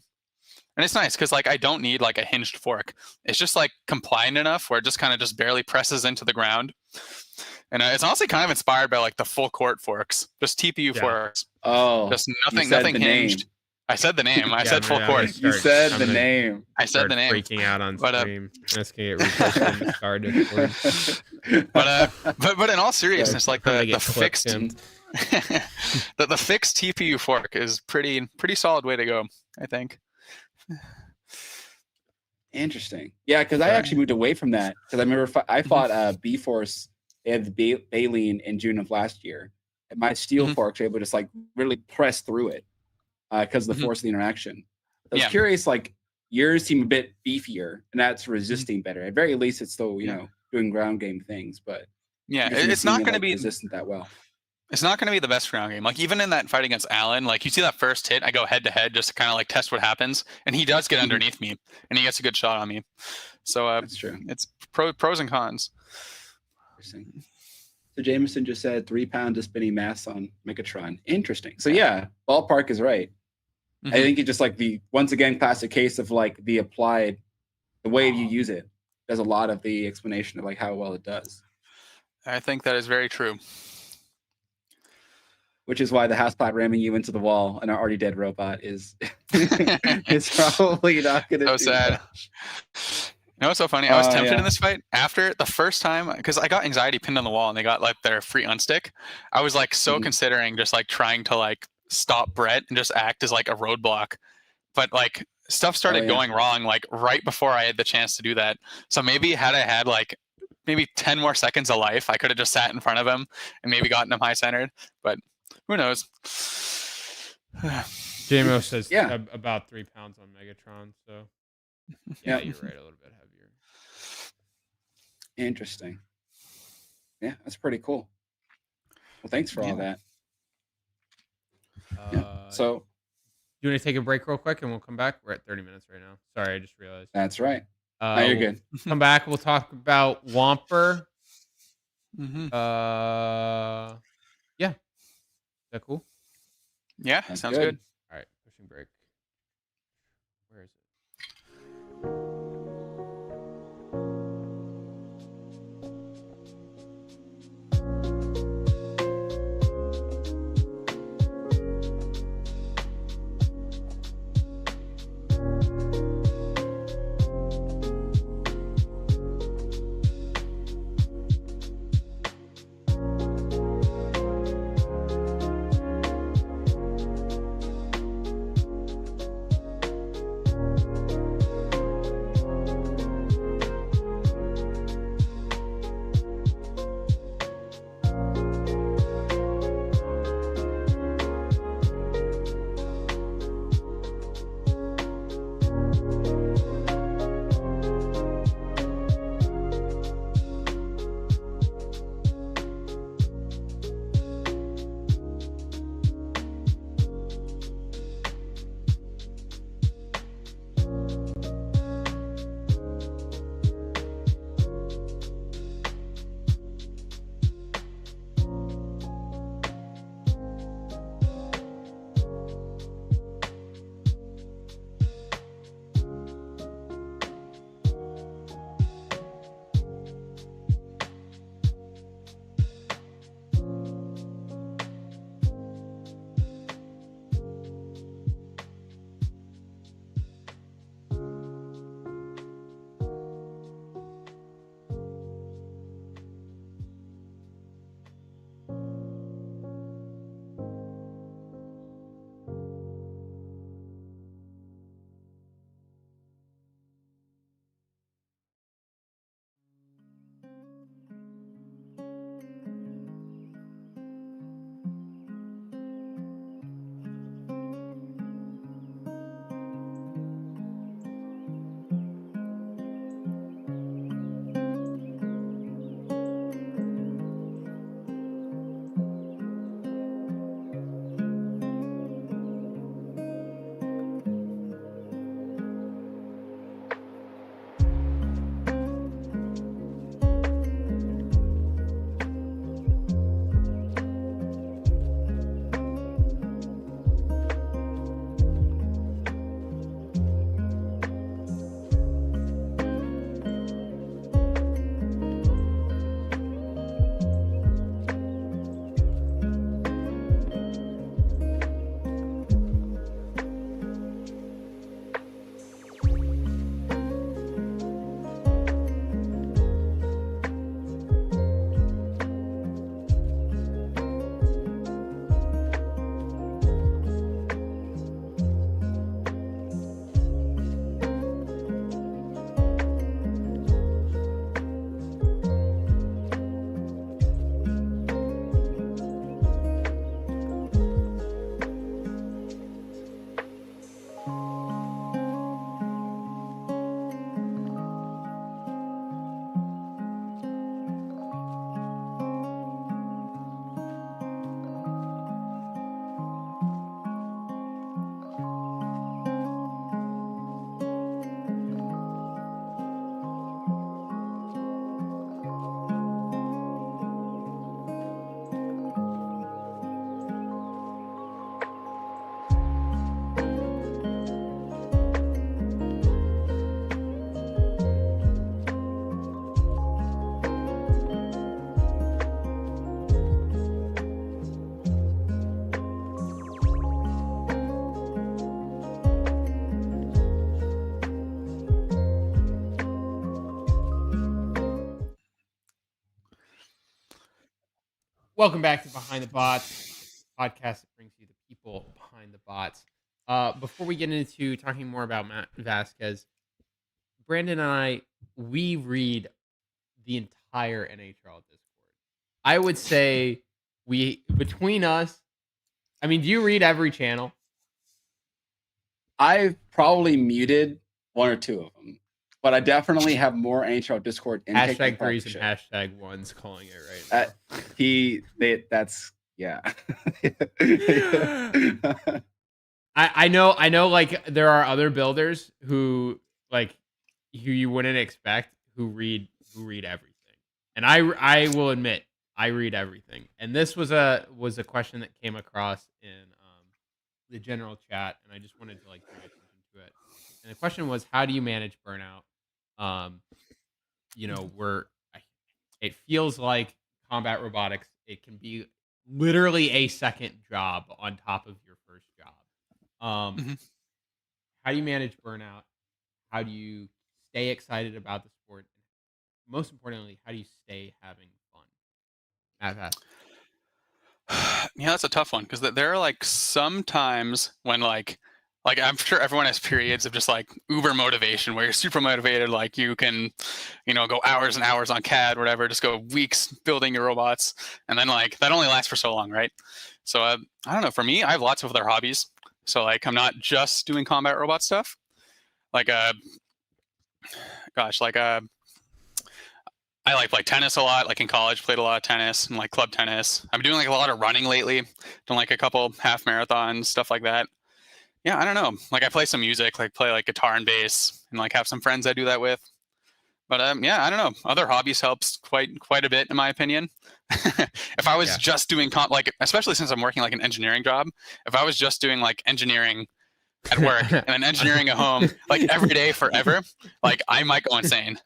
And it's nice because like I don't need like a hinged fork. It's just like compliant enough where it just kind of just barely presses into the ground. And it's honestly kind of inspired by like the full court forks, just TPU forks. Oh, just nothing hinged. Name. I said the name. I said full court. You said the name. I said the name. Freaking out on stream. That's gonna get reposted in the Discord. But in all seriousness, like the fixed the fixed TPU fork is pretty solid way to go, I think. Interesting. Yeah, because I actually moved away from that because I remember I fought B-Force. They had the Baleen in June of last year, and my steel forks were able to just like really press through it because of the force of the interaction. I was curious, like yours seem a bit beefier, and that's resisting better. At very least, it's still doing ground game things, but it's not going to be resistant that well. It's not going to be the best ground game. Like even in that fight against Alan, like you see that first hit, I go head to head just to kind of like test what happens, and he does get underneath me, and he gets a good shot on me. So that's true. It's pros and cons. Interesting. So Jameson just said 3-pound to spinning mass on Megatron. Interesting. So yeah, ballpark is right. I think it's just like the once again classic case of like the way you use it does a lot of the explanation of like how well it does. I think that is very true. Which is why the houseplant ramming you into the wall and an already dead robot is it's probably not going to so do sad. Much. You know what's so funny? I was tempted in this fight after the first time because I got anxiety pinned on the wall and they got like their free unstick. I was like so considering just like trying to like stop Brett and just act as like a roadblock, but like stuff started going wrong like right before I had the chance to do that. So maybe had I had like maybe 10 more seconds of life, I could have just sat in front of him and maybe gotten him high centered. But who knows? JMO says about 3 pounds on Megatron. So you're right, a little bit heavier. Interesting. Yeah, that's pretty cool. Well, thanks for all that. So, you want to take a break real quick and we'll come back? We're at 30 minutes right now. Sorry, I just realized. That's right. No, you're good. Come back. We'll talk about Whomper. Yeah. Is that cool? Yeah, sounds good. All right, pushing break. Where is it? Welcome back to Behind the Bots, podcast that brings you the people behind the bots. Before we get into talking more about Matt Vasquez, Brandon and we read the entire NHL Discord. I would say between us, I mean, do you read every channel? I've probably muted one or two of them, but I definitely have more NHL Discord intake. Hashtag threes and hashtag ones calling it right now. That's yeah. I know like there are other builders who you wouldn't expect who read everything. And I will admit I read everything. And this was a question that came across in the general chat, and I just wanted to bring attention to it. And the question was, how do you manage burnout? It feels like combat robotics, it can be literally a second job on top of your first job. How do you manage burnout? How do you stay excited about the sport? Most importantly, how do you stay having fun? Yeah, that's a tough one because there are like some times when like I'm sure everyone has periods of just like uber motivation where you're super motivated, like you can, go hours and hours on CAD, whatever, just go weeks building your robots, and then like that only lasts for so long, right? So I don't know. For me, I have lots of other hobbies, so like I'm not just doing combat robot stuff. Like I like play tennis a lot. Like in college, played a lot of tennis and like club tennis. I'm doing like a lot of running lately. Done like a couple half marathons, stuff like that. Yeah, I don't know. Like I play some music, like play like guitar and bass, and like have some friends I do that with. But yeah, I don't know. Other hobbies helps quite a bit in my opinion. If I was just doing especially since I'm working like an engineering job, if I was just doing like engineering at work and then engineering at home like every day forever, like I might go insane.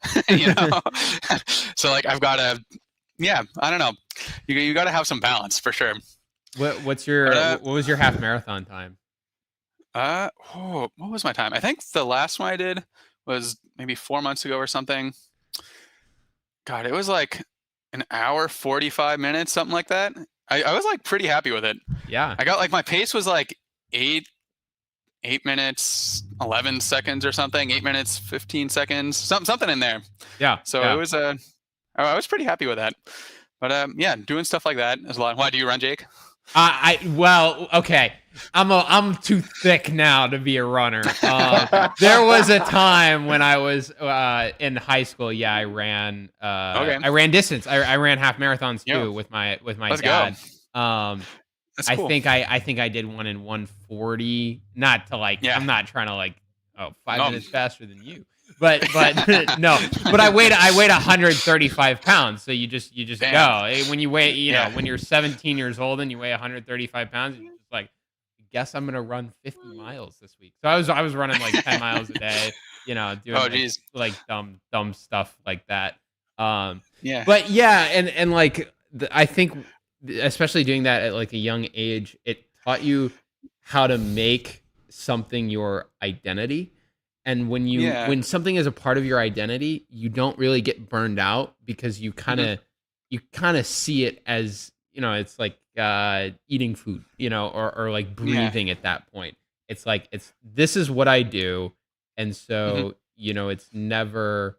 So like I've got to, I don't know, you got to have some balance for sure. What was your half marathon time? What was my time? I think the last one I did was maybe 4 months ago or something. God, it was like an hour 45 minutes, something like that. I was like pretty happy with it. Yeah, I got like my pace was like 8 minutes 11 seconds or something, 8 minutes 15 seconds, something in there. Yeah. So it was I was pretty happy with that. But doing stuff like that is a lot. Why do you run, Jake? Okay. I'm too thick now to be a runner. There was a time when I was in high school. Yeah, I ran. I ran distance. I ran half marathons too with my Let's dad. Go. That's cool. I think I did one in 140. Not to I'm not trying to 5 minutes faster than you. But no. But I weighed 135 pounds. So you just go. When you weigh, when you're 17 years old and you weigh 135 pounds, you're just like, I guess I'm gonna run 50 miles this week. So I was running like 10 miles a day. Doing like dumb stuff like that. But and I think, especially doing that at like a young age, it taught you how to make something your identity. And when something is a part of your identity, you don't really get burned out because you kind of see it as, it's like eating food, or like breathing at that point. It's like, this is what I do. And so, it's never,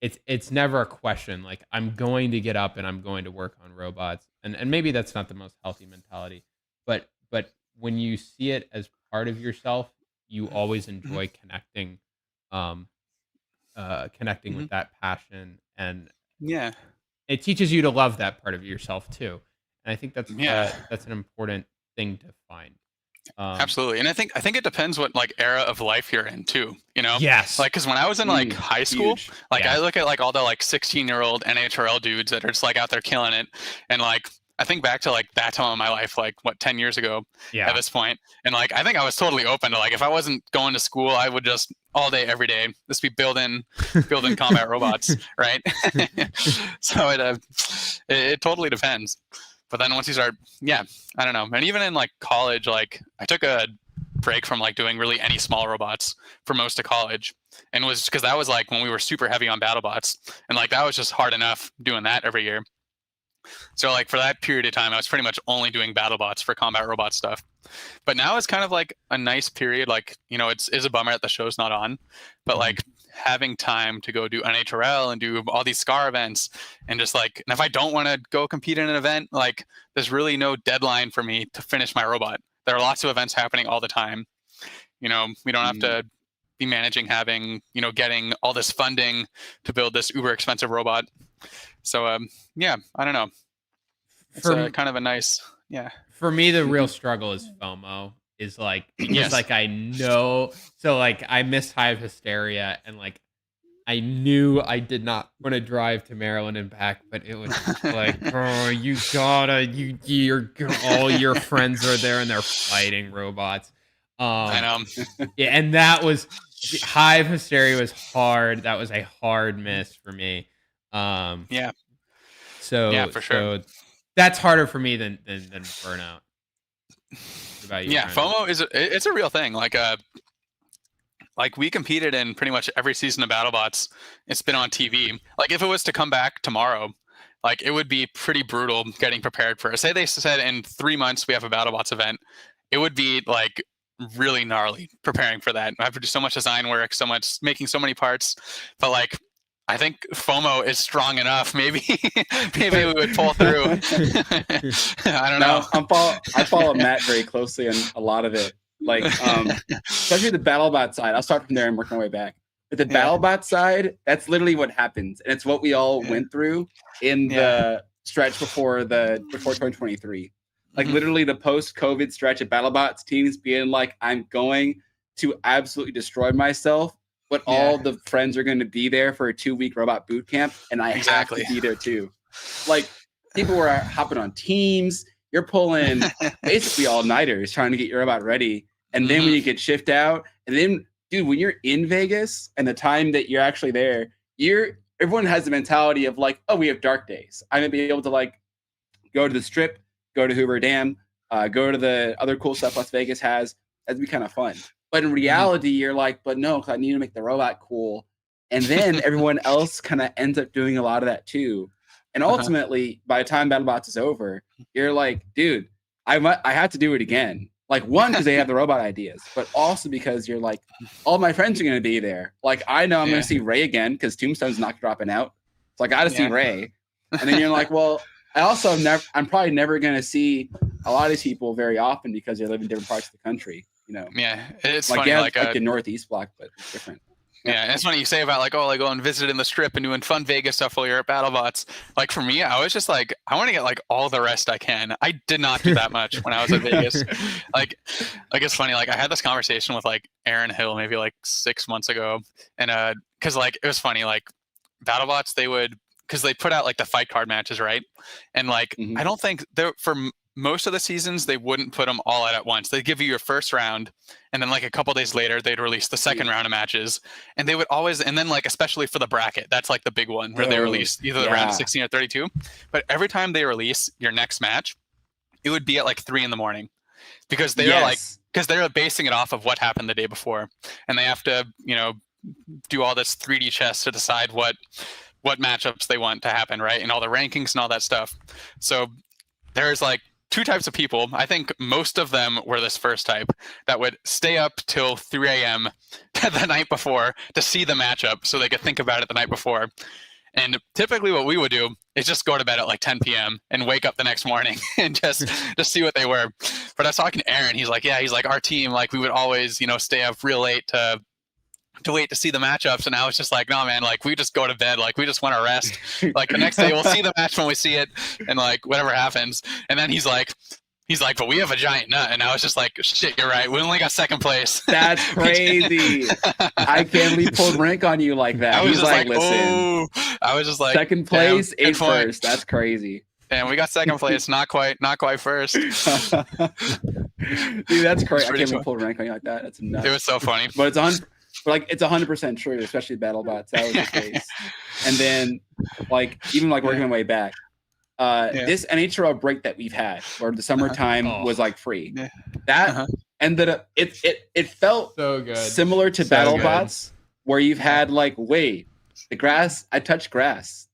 it's never a question. Like, I'm going to get up and I'm going to work on robots. And maybe that's not the most healthy mentality, but when you see it as part of yourself, you always enjoy connecting with that passion, and it teaches you to love that part of yourself too. And I think that's an important thing to find. Absolutely. And I think it depends what like era of life you're in too, Yes. Like, cause when I was in like high school, I look at like all the like 16-year-old NHRL dudes that are just like out there killing it. And like, I think back to like that time of my life, like 10 years ago at this point. And like, I think I was totally open to like, if I wasn't going to school, I would just all day, every day, just be building combat robots. Right. So it totally depends. But then once you start, I don't know. And even in like college, like I took a break from like doing really any small robots for most of college. And it was because that was like when we were super heavy on BattleBots. And like that was just hard enough doing that every year. So like for that period of time, I was pretty much only doing BattleBots for combat robot stuff. But now it's kind of like a nice period. Like, it's a bummer that the show's not on, but like having time to go do NHRL and do all these SCAR events and just like, and if I don't want to go compete in an event, like there's really no deadline for me to finish my robot. There are lots of events happening all the time. We don't have to be managing having, getting all this funding to build this uber expensive robot. So, yeah, I don't know. It's kind of a nice, yeah. For me, the real struggle is FOMO. Is like, because like I know, so like I missed Hive Hysteria, and like I knew I did not want to drive to Maryland and back, but it was like, oh, you gotta, all your friends are there and they're fighting robots. I know. Yeah, and that was Hive Hysteria was hard. That was a hard miss for me. Yeah. So yeah, for sure. So that's harder for me than Burnout. What about you, yeah, Brandon? FOMO it's a real thing. Like we competed in pretty much every season of BattleBots. It's been on TV. Like if it was to come back tomorrow, like it would be pretty brutal getting prepared for it. Say they said in 3 months we have a BattleBots event, it would be like really gnarly preparing for that. I have to do so much design work, making so many parts. But like I think FOMO is strong enough. Maybe we would pull through. I don't know. I follow Matt very closely on a lot of it. Like, especially the BattleBot side. I'll start from there and work my way back. But the BattleBot side, that's literally what happens, and it's what we all went through in the stretch before 2023. Like literally the post-COVID stretch of BattleBots teams being like, I'm going to absolutely destroy myself, but all the friends are going to be there for a 2-week robot boot camp, and I have to be there too. Like people were hopping on teams. You're pulling basically all-nighters trying to get your robot ready. And then when you get shipped out, and then, dude, when you're in Vegas and the time that you're actually there, everyone has the mentality of like, oh, we have dark days. I'm going to be able to like go to the Strip, go to Hoover Dam, go to the other cool stuff Las Vegas has. That'd be kind of fun. But in reality, you're like, but no, because I need to make the robot cool. And then everyone else kind of ends up doing a lot of that too. And ultimately, by the time BattleBots is over, you're like, dude, I have to do it again. Like, one, because they have the robot ideas, but also because you're like, all my friends are going to be there. Like, I know I'm going to see Ray again because Tombstone's not dropping out. So I got to see Ray. And then you're like, well, I'm probably never going to see a lot of these people very often because they live in different parts of the country. Yeah, it's like, funny. like the Northeast block, but it's different. Yeah, and it's funny you say about like, oh, like going visiting the Strip and doing fun Vegas stuff while you're at BattleBots. Like for me, I was just like, I want to get like all the rest I can. I did not do that much when I was at Vegas. Like it's funny. Like I had this conversation with like Aaron Hill maybe like 6 months ago, and because like it was funny. Like BattleBots, because they put out like the fight card matches, right? And like I don't think for most of the seasons they wouldn't put them all out at once. They'd give you your first round, and then like a couple days later they'd release the second round of matches. And they would always, and then like especially for the bracket, that's like the big one where they release either the round of 16 or 32. But every time they release your next match, it would be at like 3 a.m. because they're basing it off of what happened the day before, and they have to do all this 3D chess to decide what matchups they want to happen, right? And all the rankings and all that stuff. So there's like 2 types of people. I think most of them were this first type that would stay up till 3 a.m. the night before to see the matchup so they could think about it the night before. And typically what we would do is just go to bed at like 10 p.m. and wake up the next morning and just see what they were. But I was talking to Aaron. He's like, our team, like we would always, stay up real late to wait to see the matchups. And I was just like, no, man, like we just go to bed. Like we just want to rest. Like the next day we'll see the match when we see it and like whatever happens. And then he's like, but we have a giant nut. And I was just like, shit, you're right. We only got second place. That's crazy. I can't believe pulled rank on you like that. He's like, listen. oh, I was just like, second place, 8 first. That's crazy. And we got second place, not quite first. Dude, that's crazy. I can't believe pulled rank on you like that. That's nuts. It was so funny. But it's 100% true, especially BattleBots. That was the case. And then, even working my way back, this NHRL break that we've had, where the summertime was like free, that ended up it felt so good, similar to BattleBots, where you've had like, wait, the grass, I touched grass.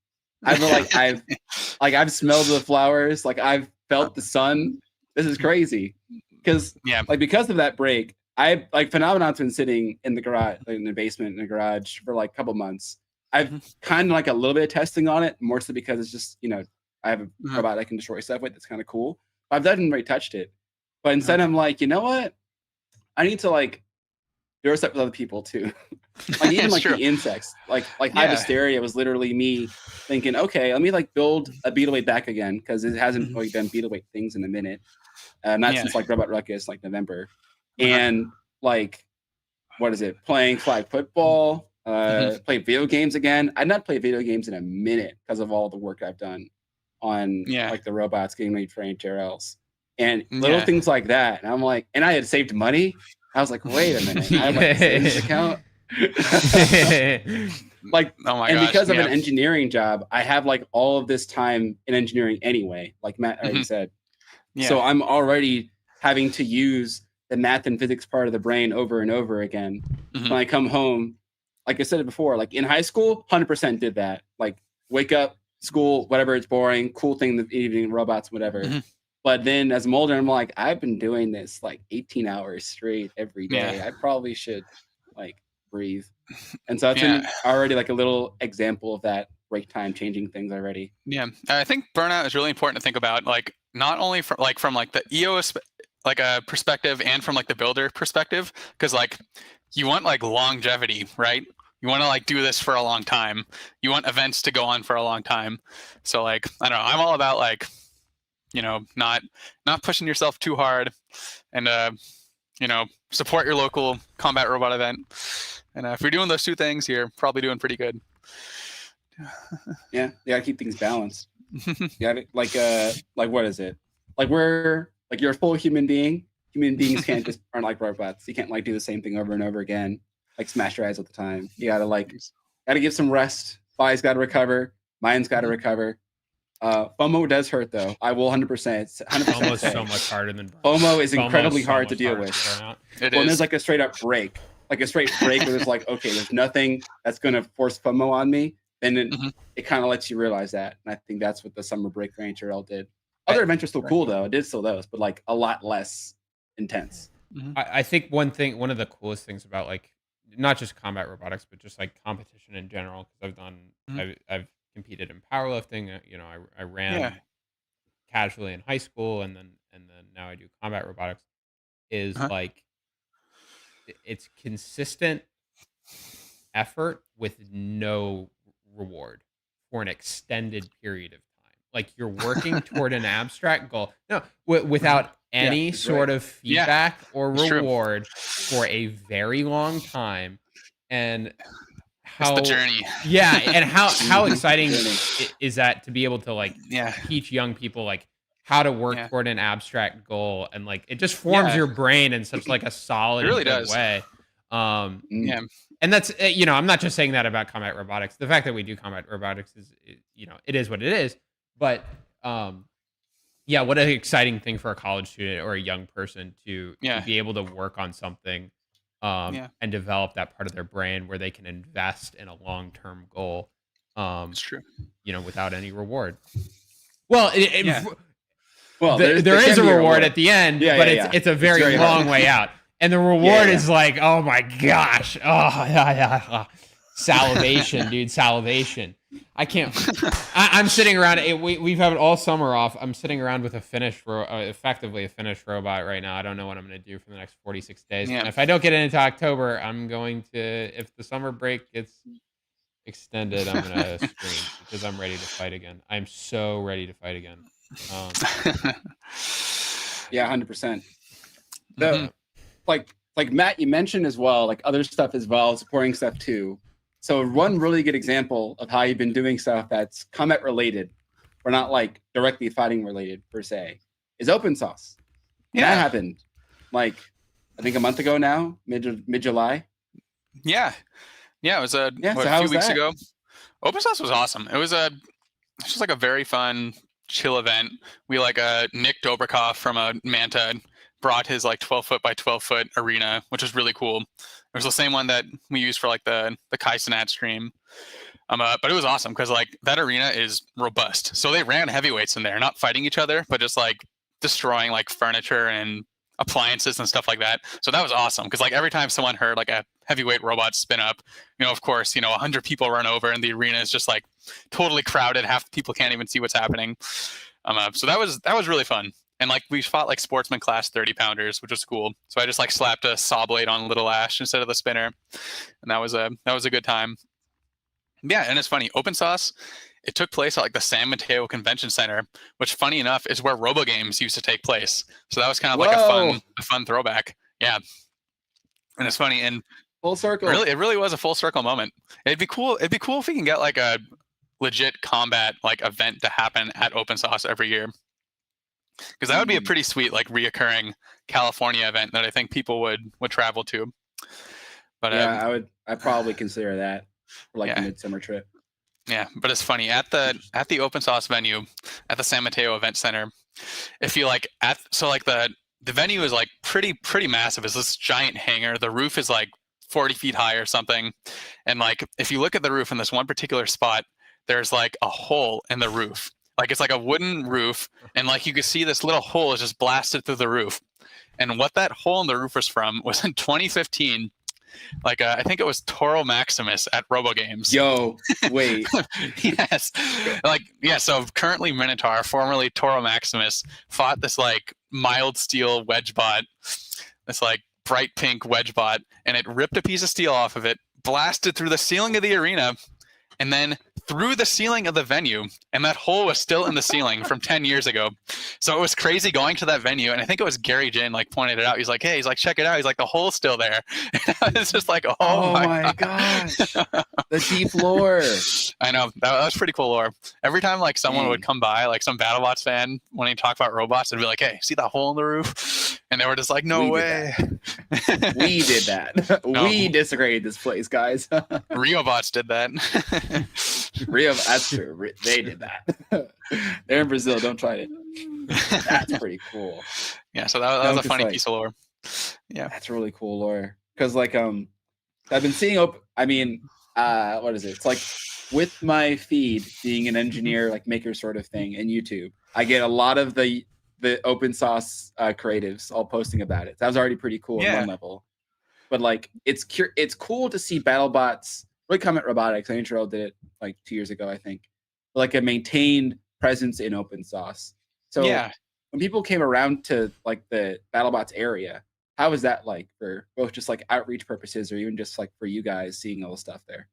I've smelled the flowers, like I've felt the sun. This is crazy. Because because of that break, Phenomenon's been sitting in the garage, in the basement, in the garage for like a couple months. I've kind of like a little bit of testing on it, more so because it's just, I have a robot I can destroy stuff with. It's kind of cool. But I've never really touched it. But instead, I'm like, you know what? I need to like do stuff with other people too. Like even like the insects, like Hive Hysteria was literally me thinking, okay, let me like build a Beetleweight back again because it hasn't really done Beetleweight things in a minute. Not since like Robot Ruckus, like November. And like, what is it? Playing flag football, play video games again. I've not played video games in a minute because of all the work I've done on like the robots getting ready for HRLs and little things like that. And I'm like, and I had saved money. I was like, wait a minute, I have like a savings account. Like, oh my gosh, because of an engineering job, I have like all of this time in engineering anyway, like Matt already said. So I'm already having to use the math and physics part of the brain over and over again. When I come home, like I said it before, like in high school, 100% did that. Like wake up, school, whatever, it's boring, cool thing, the evening, robots, whatever. But then as I'm older, I'm like, I've been doing this like 18 hours straight every day. I probably should like breathe. And so that's been already like a little example of that break time changing things already. Yeah. I think burnout is really important to think about, like not only from the EOS like a perspective and from like the builder perspective, because like you want like longevity, right? You want to like do this for a long time. You want events to go on for a long time. So like, I don't know, I'm all about like, not pushing yourself too hard and, support your local combat robot event. And if you're doing those two things, you're probably doing pretty good. Yeah. You gotta keep things balanced. You gotta like what is it? Like you're a full human being. Human beings aren't like robots. You can't like do the same thing over and over again, like smash your eyes all the time. You gotta give some rest. Body's gotta recover. Mind's gotta recover. FOMO does hurt though. I will 100%. It's 100%. FOMO is so much harder than FOMO is incredibly hard to deal with. It when is. There's like a straight up break, where there's like, okay, there's nothing that's gonna force FOMO on me. Then it kind of lets you realize that, and I think that's what the summer break for HRL did. Other adventures still cool though. It did still those, but like a lot less intense. I think one of the coolest things about like not just combat robotics, but just like competition in general, because I've competed in powerlifting. I ran casually in high school, and then now I do combat robotics. Is like it's consistent effort with no reward for an extended period of time. Like you're working toward an abstract goal, without any sort of feedback or reward for a very long time. And it's the journey. And how exciting is that to be able to like teach young people like how to work toward an abstract goal, and like it just forms your brain in such like a solid way. And that's I'm not just saying that about combat robotics. The fact that we do combat robotics is it is what it is. But what an exciting thing for a college student or a young person to be able to work on something and develop that part of their brain where they can invest in a long-term goal. It's true. Without any reward. Well, there is a reward at the end, but it's a very long way out. And the reward is like, oh my gosh. Oh, salivation, dude, salivation. I can't. I'm sitting around. We've had all summer off. I'm sitting around with effectively a finished robot right now. I don't know what I'm going to do for the next 46 days. And if I don't get it into October, I'm going to, if the summer break gets extended, I'm going to scream because I'm ready to fight again. I'm so ready to fight again. 100%. Like Matt, you mentioned as well, like other stuff as well, supporting stuff too. So one really good example of how you've been doing stuff that's combat related, or not like directly fighting related per se, is open source. That happened like I think a month ago now, mid July. It was a few weeks ago. Open source was awesome. It was just like a very fun, chill event. We Nick Dobrikoff from Manta brought his like 12-foot by 12-foot arena, which was really cool. It was the same one that we used for like the Kai Sinat stream. But it was awesome because like that arena is robust. So they ran heavyweights in there, not fighting each other, but just like destroying like furniture and appliances and stuff like that. So that was awesome because like every time someone heard like a heavyweight robot spin up, of course, 100 people run over and the arena is just like totally crowded. Half the people can't even see what's happening. So that was really fun. And like we fought like sportsman class 30-pounders, which was cool. So I just like slapped a saw blade on Little Ash instead of the spinner, and that was a good time. Yeah, and it's funny. Open Sauce, it took place at like the San Mateo Convention Center, which, funny enough, is where Robo Games used to take place. So that was kind of like a fun throwback. Yeah, and it's funny and full circle. Really, it really was a full circle moment. It'd be cool if we can get like a legit combat like event to happen at Open Sauce every year, because that would be a pretty sweet like reoccurring California event that I think people would travel to. But yeah, I'd probably consider that. For like a midsummer trip. Yeah, but it's funny at the Open Sauce venue at the San Mateo Event Center. If you like the venue is like pretty massive. It's this giant hangar. The roof is like 40 feet high or something, and like if you look at the roof in this one particular spot, there's like a hole in the roof. Like it's like a wooden roof, and like you can see this little hole is just blasted through the roof. And what that hole in the roof was from was in 2015. Like I think it was Toro Maximus at Robo Games. Yo, wait. Yes. So currently Minotaur, formerly Toro Maximus, fought this like mild steel wedge bot, this like bright pink wedge bot, and it ripped a piece of steel off of it, blasted through the ceiling of the arena, and then through the ceiling of the venue, and that hole was still in the ceiling from 10 years ago. So it was crazy going to that venue, and I think it was Gary Jin like pointed it out. He's like, hey, check it out. He's like, the hole's still there. And it's just like, oh my gosh. The deep lore. I know. That was pretty cool lore. Every time like someone would come by, like some BattleBots fan, when he talked about robots, they'd be like, hey, see that hole in the roof? And they were just like, no way. We did that. No. We desecrated this place, guys. RioBots did that. That's true. They did that. They're in Brazil. Don't try it. That's pretty cool. Yeah, so that was a funny piece of lore. Yeah, that's really cool lore. Because like I've been seeing what is it? It's like with my feed being an engineer, like maker sort of thing, and YouTube, I get a lot of the Open Sauce creatives all posting about it. That was already pretty cool on one level. But like it's cool to see BattleBots. Really Comment Robotics, I think Terrell did it like 2 years ago, I think. Like a maintained presence in Open Sauce. So when people came around to like the BattleBots area, how was that like for both just like outreach purposes or even just like for you guys seeing all the stuff there?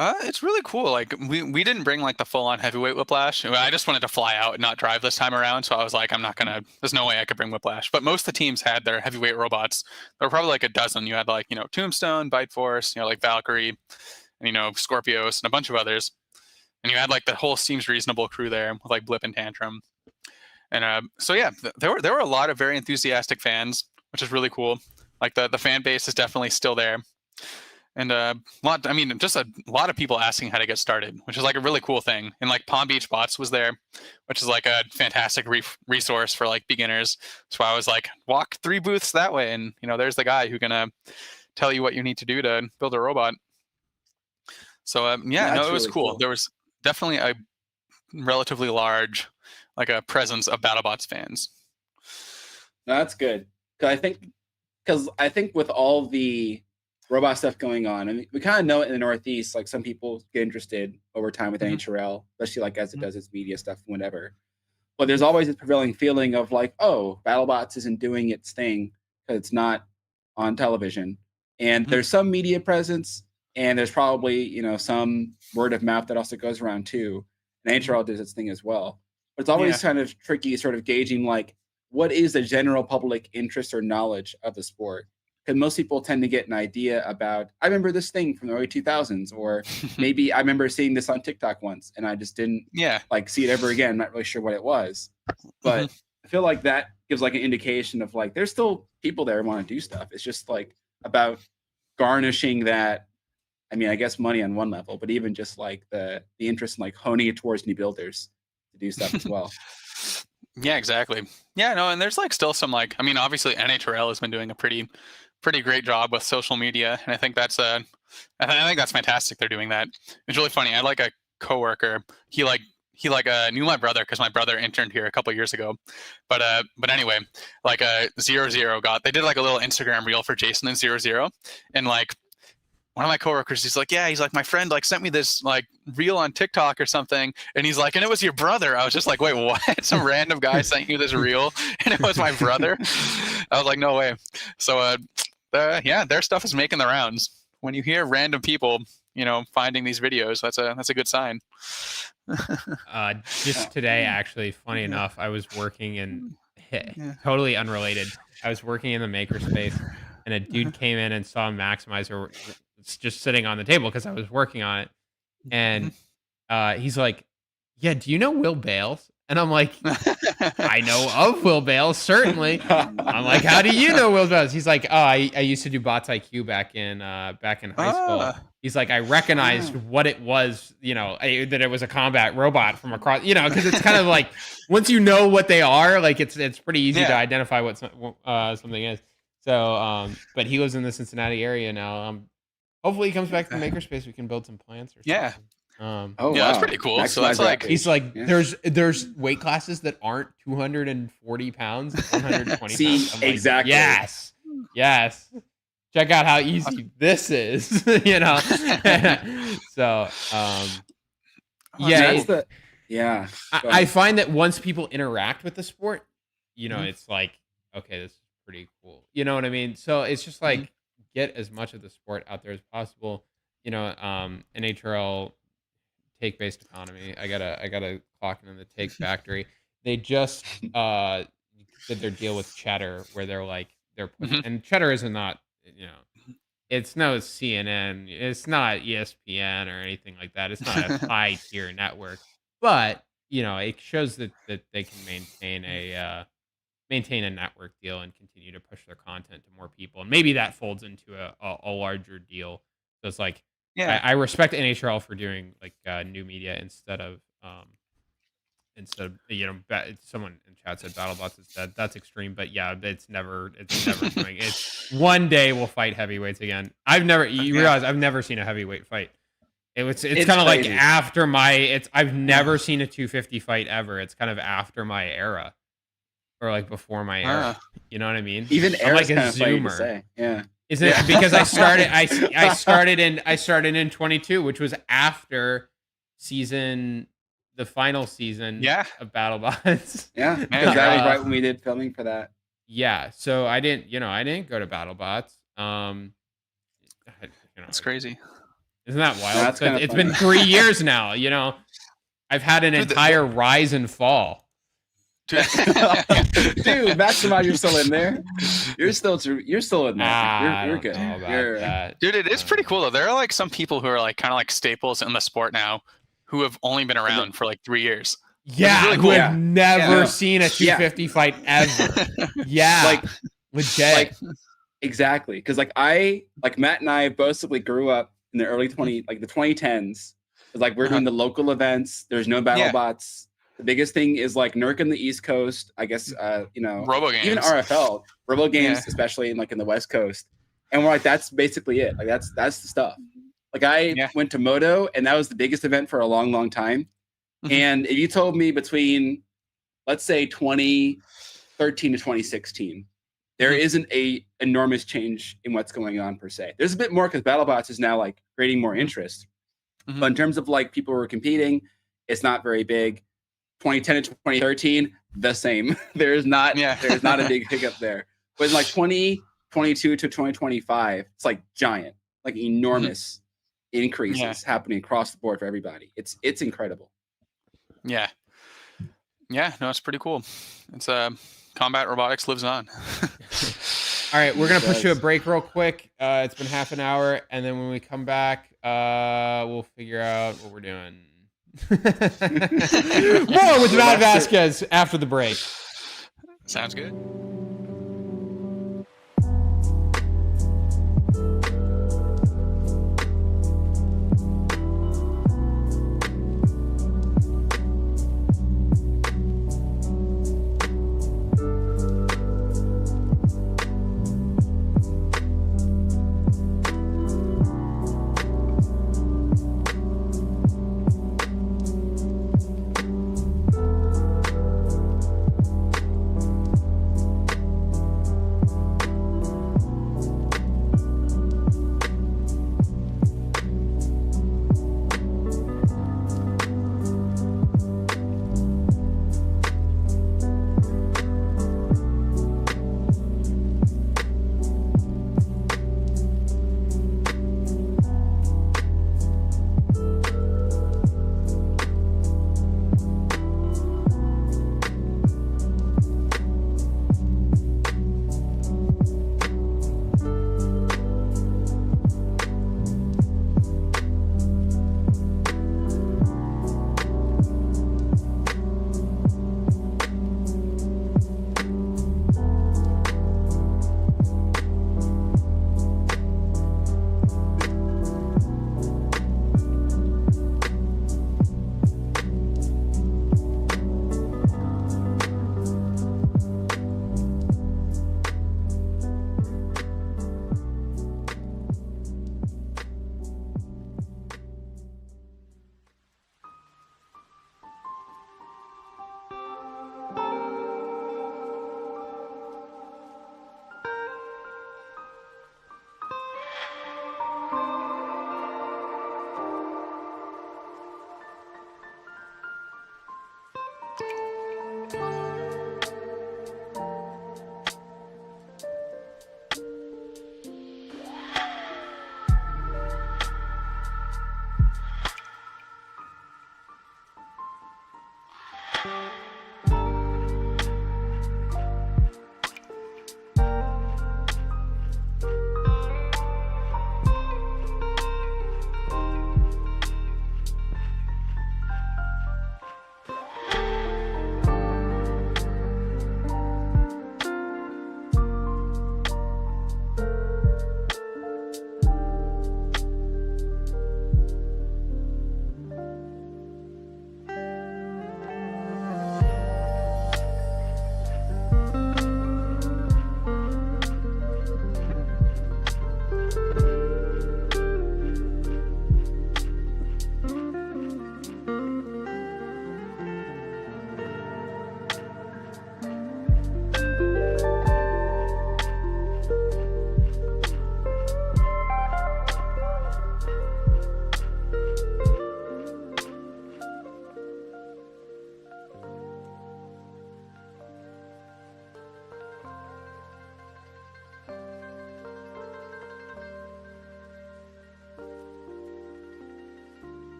It's really cool. Like we didn't bring like the full-on heavyweight Whiplash. I just wanted to fly out and not drive this time around. So I was like, there's no way I could bring Whiplash. But most of the teams had their heavyweight robots. There were probably like a dozen. You had like, Tombstone, Bite Force, like Valkyrie, and, Scorpios and a bunch of others. And you had like the whole Seems Reasonable crew there with like Blip and Tantrum. And so yeah, there were a lot of very enthusiastic fans, which is really cool. Like the fan base is definitely still there. And just a lot of people asking how to get started, which is like a really cool thing. And like Palm Beach Bots was there, which is like a fantastic resource for like beginners. So I was like, walk 3 booths that way, and there's the guy who's gonna tell you what you need to do to build a robot. So it was really cool. There was definitely a relatively large like a presence of BattleBots fans. No, that's good. Because I think with all the robot stuff going on, and we kind of know it in the Northeast, like some people get interested over time with NHRL, especially like as it does its media stuff, whatever. But there's always this prevailing feeling of like, oh, BattleBots isn't doing its thing because it's not on television. And there's some media presence, and there's probably, some word of mouth that also goes around too. And NHRL does its thing as well. But it's always kind of tricky sort of gauging like, what is the general public interest or knowledge of the sport? Because most people tend to get an idea about, I remember this thing from the early 2000s, or maybe I remember seeing this on TikTok once and I just didn't like see it ever again. I'm not really sure what it was. But I feel like that gives like an indication of like, there's still people there who want to do stuff. It's just like about garnishing that, I guess money on one level, but even just like the interest in like honing it towards new builders to do stuff as well. Yeah, exactly. Yeah, no, and there's like still some like, obviously NHRL has been doing a pretty great job with social media, and I think that's I think that's fantastic. They're doing that. It's really funny. I had like a coworker. He knew my brother because my brother interned here a couple years ago. But anyway, like 0-0 they did like a little Instagram reel for Jason and 0-0, and like one of my coworkers, he's like, my friend like sent me this like reel on TikTok or something, and he's like, and it was your brother. I was just like, wait, what? Some random guy sent you this reel, and it was my brother. I was like, no way. So their stuff is making the rounds. When you hear random people, finding these videos, that's a good sign. Just today, actually, funny enough, I was working in totally unrelated. I was working in the makerspace, and a dude came in and saw Maximizer just sitting on the table because I was working on it, and he's like, "Yeah, do you know Will Bales?" And I'm like, "I know of Will Bales, certainly." I'm like, "How do you know Will Bales?" He's like, "Oh, I used to do Bots IQ back in high school." He's like, "I recognized what it was, that it was a combat robot from across, because it's kind of like once you know what they are, like it's pretty easy to identify what something is." So, but he lives in the Cincinnati area now. Hopefully, he comes back to the makerspace. We can build some plants or something. Yeah. Wow. That's pretty cool. So that's like he's like, there's weight classes that aren't 240 pounds, 120 pounds. See, exactly. Yes. Check out how easy this is, So, I find that once people interact with the sport, it's like, okay, this is pretty cool. You know what I mean? So it's just like get as much of the sport out there as possible. NHRL take-based economy. I gotta clock in the take factory. They just did their deal with Cheddar, where they're pushing, and Cheddar is not, it's no CNN, it's not ESPN or anything like that. It's not a high tier network, but it shows that they can maintain a network deal and continue to push their content to more people, and maybe that folds into a larger deal. So it's like, I respect NHRL for doing like new media instead of someone in chat said BattleBots is dead. That's extreme, but yeah, it's never doing. It's one day we'll fight heavyweights again. Realize I've never seen a heavyweight fight. It's kind of like after I've never seen a 250 fight ever. It's kind of after my era, or like before my era. You know what I mean? Even I'm like a kind of funny to zoomer. say. Yeah. Isn't it because I started in 22, which was after the final season of BattleBots. Yeah, because that was right when we did filming for that. Yeah, so I didn't go to BattleBots. That's crazy. Isn't that wild? No, it's been 3 years now. I've had an entire rise and fall. Dude, Maximize, you're still in there. You're still in there. You're good. Dude, it is pretty cool though. There are like some people who are like kind of like staples in the sport now, who have only been around for like 3 years. Yeah, really cool. I've never seen a 250 fight ever. Yeah, like legit. Like, exactly, because like Matt and I basically grew up in the early 2010s. It's like we're doing the local events. There's no BattleBots. The biggest thing is like NERC in the East Coast. I guess Robo games, even RFL, Robo games, especially in the West Coast. And we're like, that's basically it. Like that's the stuff. Like I went to Moto, and that was the biggest event for a long, long time. And if you told me between, let's say, 2013 to 2016, there isn't a enormous change in what's going on per se. There's a bit more because BattleBots is now like creating more interest. But in terms of like people who are competing, it's not very big. 2010 to 2013, the same. There's not a big hiccup there. But in like 2022 to 2025, it's like giant, like enormous increases happening across the board for everybody. It's incredible. Yeah, no, it's pretty cool. It's combat robotics lives on. All right, we're gonna push to a break real quick. It's been half an hour, and then when we come back, we'll figure out what we're doing. More with Matt Vasquez after the break. Sounds good.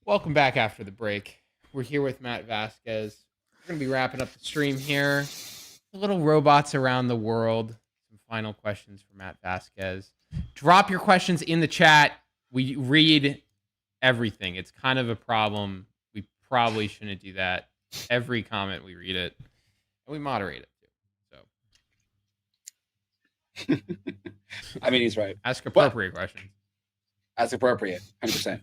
Welcome back after the break. We're here with Matt Vasquez. We're going to be wrapping up the stream here. A little robots around the world. Some final questions for Matt Vasquez. Drop your questions in the chat. We read everything. It's kind of a problem. We probably shouldn't do that. Every comment, we read it. And we moderate it too. So I mean, he's right. ask appropriate questions. As appropriate, 100%.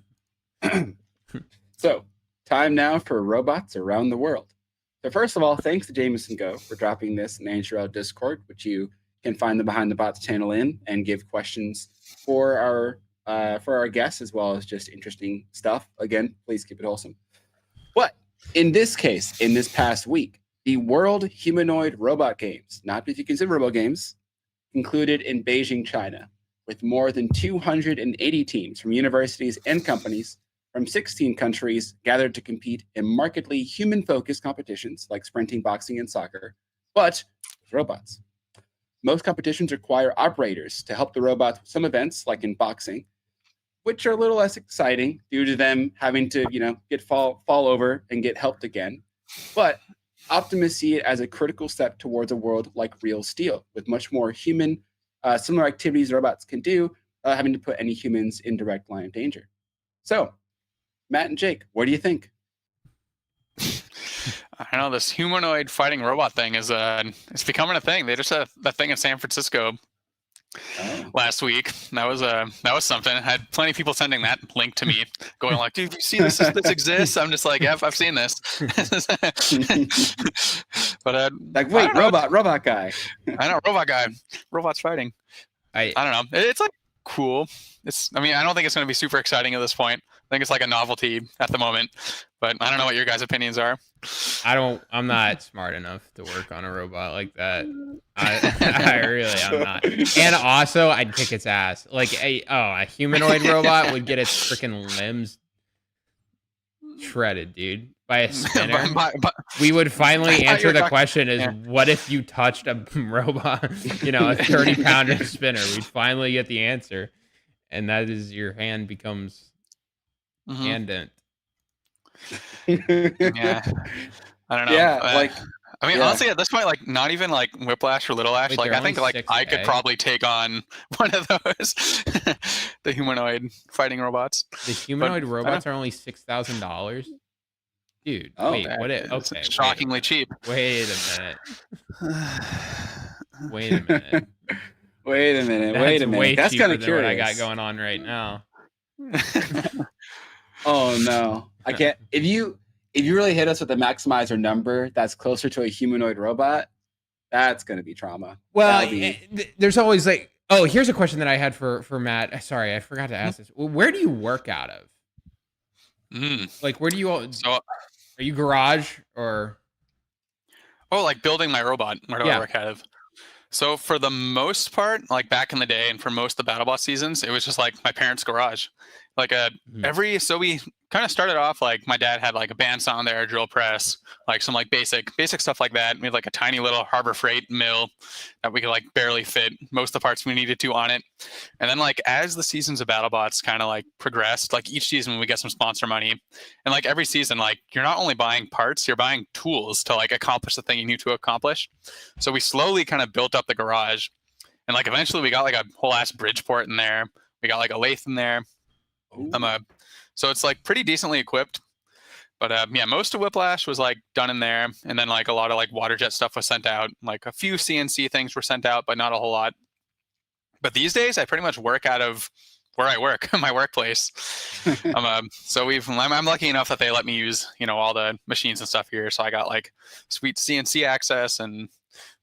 So, time now for robots around the world. So, first of all, thanks to Jameson Go for dropping this in the HRL Discord, which you can find the Behind the Bots channel in and give questions for our guests as well as just interesting stuff. Again, please keep it wholesome. But in this case, in this past week, the World Humanoid Robot Games, not if you consider robot games, concluded in Beijing, China, with more than 280 teams from universities and companies from 16 countries gathered to compete in markedly human-focused competitions like sprinting, boxing, and soccer, but with robots. Most competitions require operators to help the robots with some events, like in boxing, which are a little less exciting due to them having to, get fall over and get helped again. But optimists see it as a critical step towards a world like real steel, with much more human, similar activities robots can do, having to put any humans in direct line of danger. So, Matt and Jake, what do you think? I don't know. This humanoid fighting robot thing is it's becoming a thing. They just had that thing in San Francisco last week. That was something. I had plenty of people sending that link to me, going like, "Dude, you see this exists?" I'm just like, "Yep, I've seen this." But like, wait, robot guy. I know, robot guy, robots fighting. I don't know. It's like cool. I don't think it's going to be super exciting at this point. I think it's like a novelty at the moment, but I don't know what your guys' opinions are. I'm not smart enough to work on a robot like that. I'm not. And also, I'd kick its ass. Like a humanoid robot would get its freaking limbs shredded, dude, by a spinner. We would finally answer the question: what if you touched a robot? A 30-pounder spinner. We'd finally get the answer, and that is your hand becomes hand dent. Yeah, I don't know. Yeah, honestly, at this point, like, not even like Whiplash or Little Ash. Wait, like, I think like I could probably take on one of those, the humanoid fighting robots. The humanoid robots are only $6,000, dude. Wait, what? Okay, shockingly cheap. Wait a minute. Wait a minute. That's kind of curious. What I got going on right now. Oh no, I can't. If you really hit us with a maximizer number that's closer to a humanoid robot, that's going to be trauma. Well, there's always like, here's a question that I had for Matt. Sorry, I forgot to ask this. Where do you work out of? Like, where do you all? So, are you garage or? Oh, like building my robot. Where do I work out of? So for the most part, like back in the day, and for most of the BattleBot seasons, it was just like my parents' garage. Like so we kind of started off like my dad had like a bandsaw on there, a drill press, like some like basic stuff like that. We had like a tiny little Harbor Freight mill that we could like barely fit most of the parts we needed to on it. And then like as the seasons of BattleBots kind of like progressed, like each season we get some sponsor money, and like every season, like you're not only buying parts, you're buying tools to like accomplish the thing you need to accomplish. So we slowly kind of built up the garage, and like eventually we got like a whole ass Bridgeport in there. We got like a lathe in there. So it's like pretty decently equipped, but most of Whiplash was like done in there, and then like a lot of like water jet stuff was sent out. Like a few CNC things were sent out, but not a whole lot. But these days, I pretty much work out of where I work, my workplace. I'm lucky enough that they let me use all the machines and stuff here. So I got like sweet CNC access, and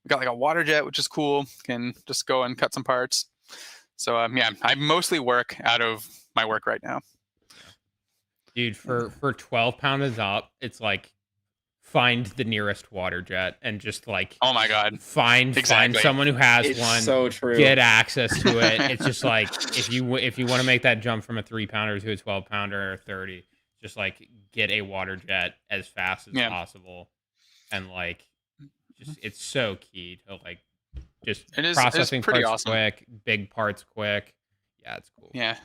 we got like a water jet, which is cool. Can just go and cut some parts. So I mostly work out of my work right now. Dude, for 12 pounds up, it's like find the nearest water jet and just like, oh my god, find someone who has one. So true. Get access to it. It's just like if you want to make that jump from a 3-pounder to a 12-pounder or 30, just like get a water jet as fast as possible, and like just it's so key to like just processing parts quick, big parts quick. Yeah, it's cool. Yeah.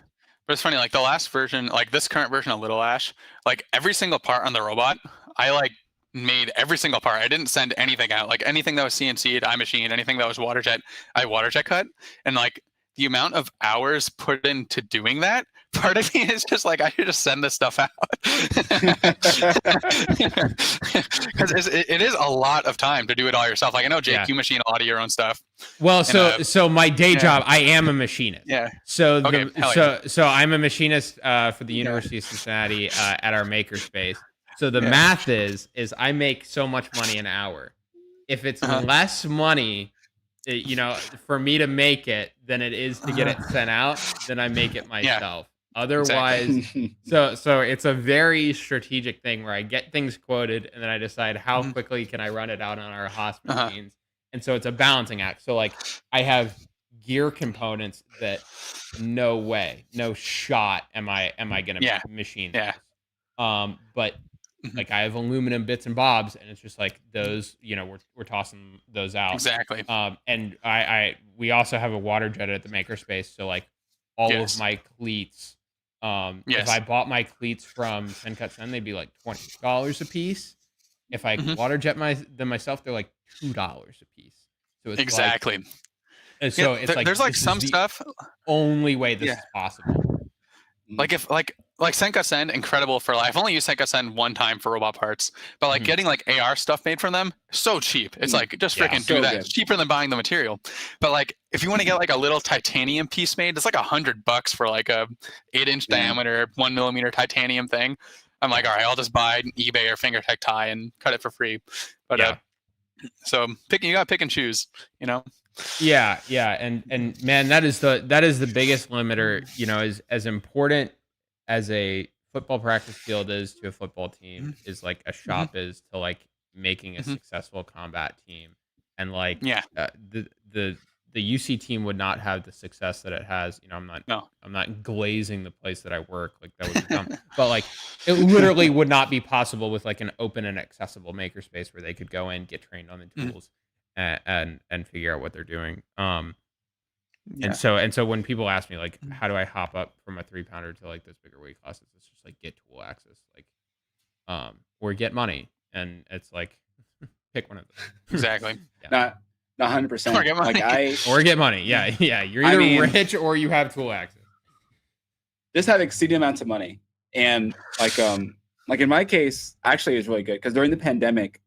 But it's funny, like the last version, like this current version of Little Ash, like every single part on the robot, I like made every single part. I didn't send anything out. Like anything that was CNC'd, I machined. Anything that was waterjet, I waterjet cut. And like the amount of hours put into doing that, part of me is just like I should just send this stuff out because it is a lot of time to do it all yourself. Like I know Jake, Yeah. you machine a lot of your own stuff. Well, so my day job, I am a machinist. Yeah. So Okay, so I'm a machinist for the University of Cincinnati at our makerspace. So the math is I make so much money an hour. If it's less money, for me to make it than it is to get it sent out, then I make it myself. Otherwise, Exactly. so it's a very strategic thing where I get things quoted and then I decide how quickly can I run it out on our hospital machines. And so it's a balancing act. So like I have gear components that no way, no shot am I gonna machine those. But like I have aluminum bits and bobs, and it's just like those, we're tossing those out. Exactly. And we also have a water jet at the makerspace, so like all of my cleats. If I bought my cleats from Sencut Sen, they'd be like $20 a piece. If I water jet them myself, they're like $2 a piece. So it's exactly. Like, so it's like there's like some stuff. Only way this is possible. Like if like Senka Sen, incredible for I've only used Senka Sen one time for robot parts, but like getting like AR stuff made from them, so cheap. It's like just freaking do that. Good. It's cheaper than buying the material. But like if you want to get like a little titanium piece made, it's like $100 for like a 8-inch diameter 1 millimeter titanium thing. I'm like, all right, I'll just buy an eBay or FingerTech tie and cut it for free. But so you gotta pick and choose, Yeah, and man, that is the biggest limiter. As important as a football practice field is to a football team, is like a shop is to like making a successful combat team, and like the UC team would not have the success that it has. I'm not glazing the place that I work, like that would be dumb. But like it literally would not be possible with like an open and accessible makerspace where they could go in, get trained on the tools. And figure out what they're doing. And so when people ask me like, how do I hop up from a 3-pounder to like those bigger weight classes? It's just like get tool access, like, or get money, and it's like pick one of them. Exactly. Not 100%. Or get money. Or get money. Yeah. You're either rich or you have tool access. Just have exceeding amounts of money, and like in my case, actually, it was really good because during the pandemic.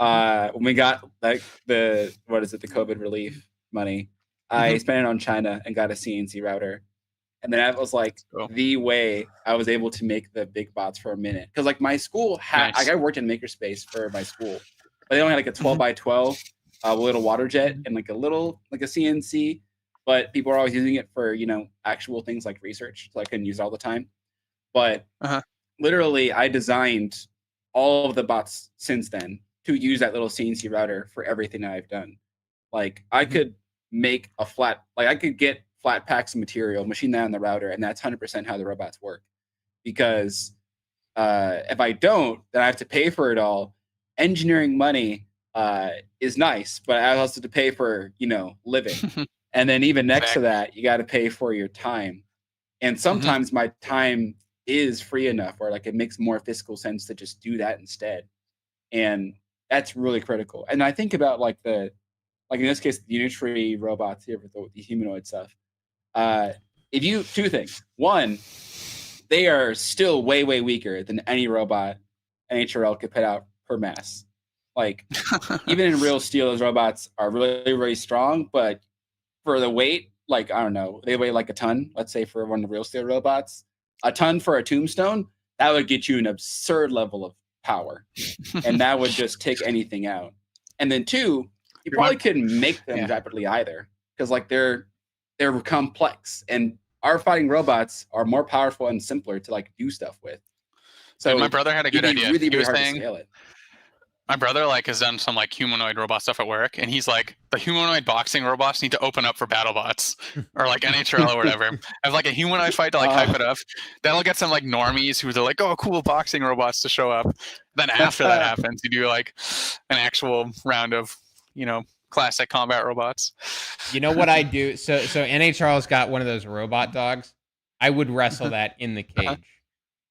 When we got like the COVID relief money, I spent it on China and got a CNC router. And then that was like the way I was able to make the big bots for a minute. Cause like my school had, like I worked in makerspace for my school, but they only had like a 12 by 12, little water jet and like a CNC, but people were always using it for, actual things like research. So I couldn't use it all the time. But literally I designed all of the bots since then to use that little CNC router for everything that I've done. Like I could make I could get flat packs of material, machine that on the router, and that's 100% how the robots work. Because if I don't, then I have to pay for it all. Engineering money is nice, but I also have to pay for, living. And then even next to that, you got to pay for your time. And sometimes my time is free enough where like it makes more fiscal sense to just do that instead. And that's really critical. And I think about like in this case, the Unitary robots here with the humanoid stuff. Two things. One, they are still way, way weaker than any robot NHRL could put out per mass. Like even in real steel, those robots are really, really strong, but for the weight, like, I don't know, they weigh like a ton, let's say for one of the real steel robots, a ton for a tombstone, that would get you an absurd level of power, and that would just take anything out. And then two, you probably couldn't make them rapidly either, because like they're complex, and our fighting robots are more powerful and simpler to like do stuff with. So my brother had a good idea. Really, really hard to scale it. My brother has done some like humanoid robot stuff at work, and he's like, the humanoid boxing robots need to open up for BattleBots or like NHRL or whatever. Have like a humanoid fight to like hype it up. That'll get some like normies who are like, oh, cool boxing robots to show up. Then after that happens, you do like an actual round of classic combat robots. You know what I do? So NHRL's got one of those robot dogs. I would wrestle that in the cage.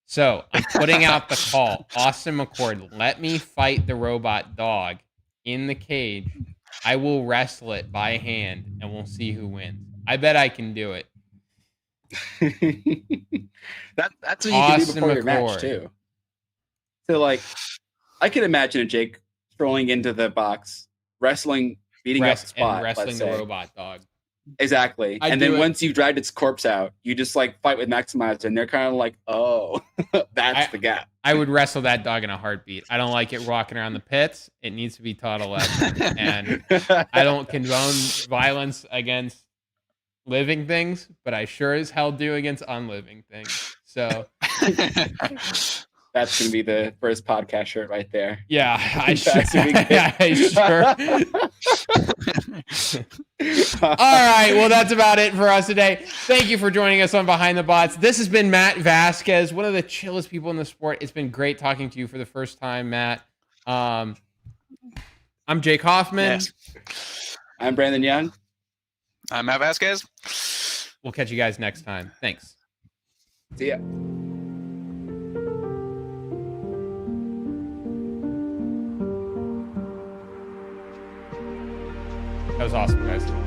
So I'm putting out the call. Austin McCord, let me fight the robot dog in the cage. I will wrestle it by hand, and we'll see who wins. I bet I can do it. That's what you can do Austin before your match McCord. too. So like, I can imagine a Jake strolling into the box, wrestling, beating up the spot, and wrestling let's the say. robot dog. Exactly. I'd And do then it. once you've dragged its corpse out, you just like fight with Maximizer, and they're kind of like, oh, that's the gap. I would wrestle that dog in a heartbeat. I don't like it walking around the pits. It needs to be taught a lesson. And I don't condone violence against living things, but I sure as hell do against unliving things. So that's gonna be the first podcast shirt right there. yeah, I sure. That's gonna be good. I sure. All right, well, that's about it for us today. Thank you for joining us on Behind the Bots. This has been Matt Vasquez, one of the chillest people in the sport. It's been great talking to you for the first time, Matt. I'm Jake Hoffman. Yes. I'm Brandon Young. I'm Matt Vasquez. We'll catch you guys next time. Thanks. See ya. That was awesome, guys.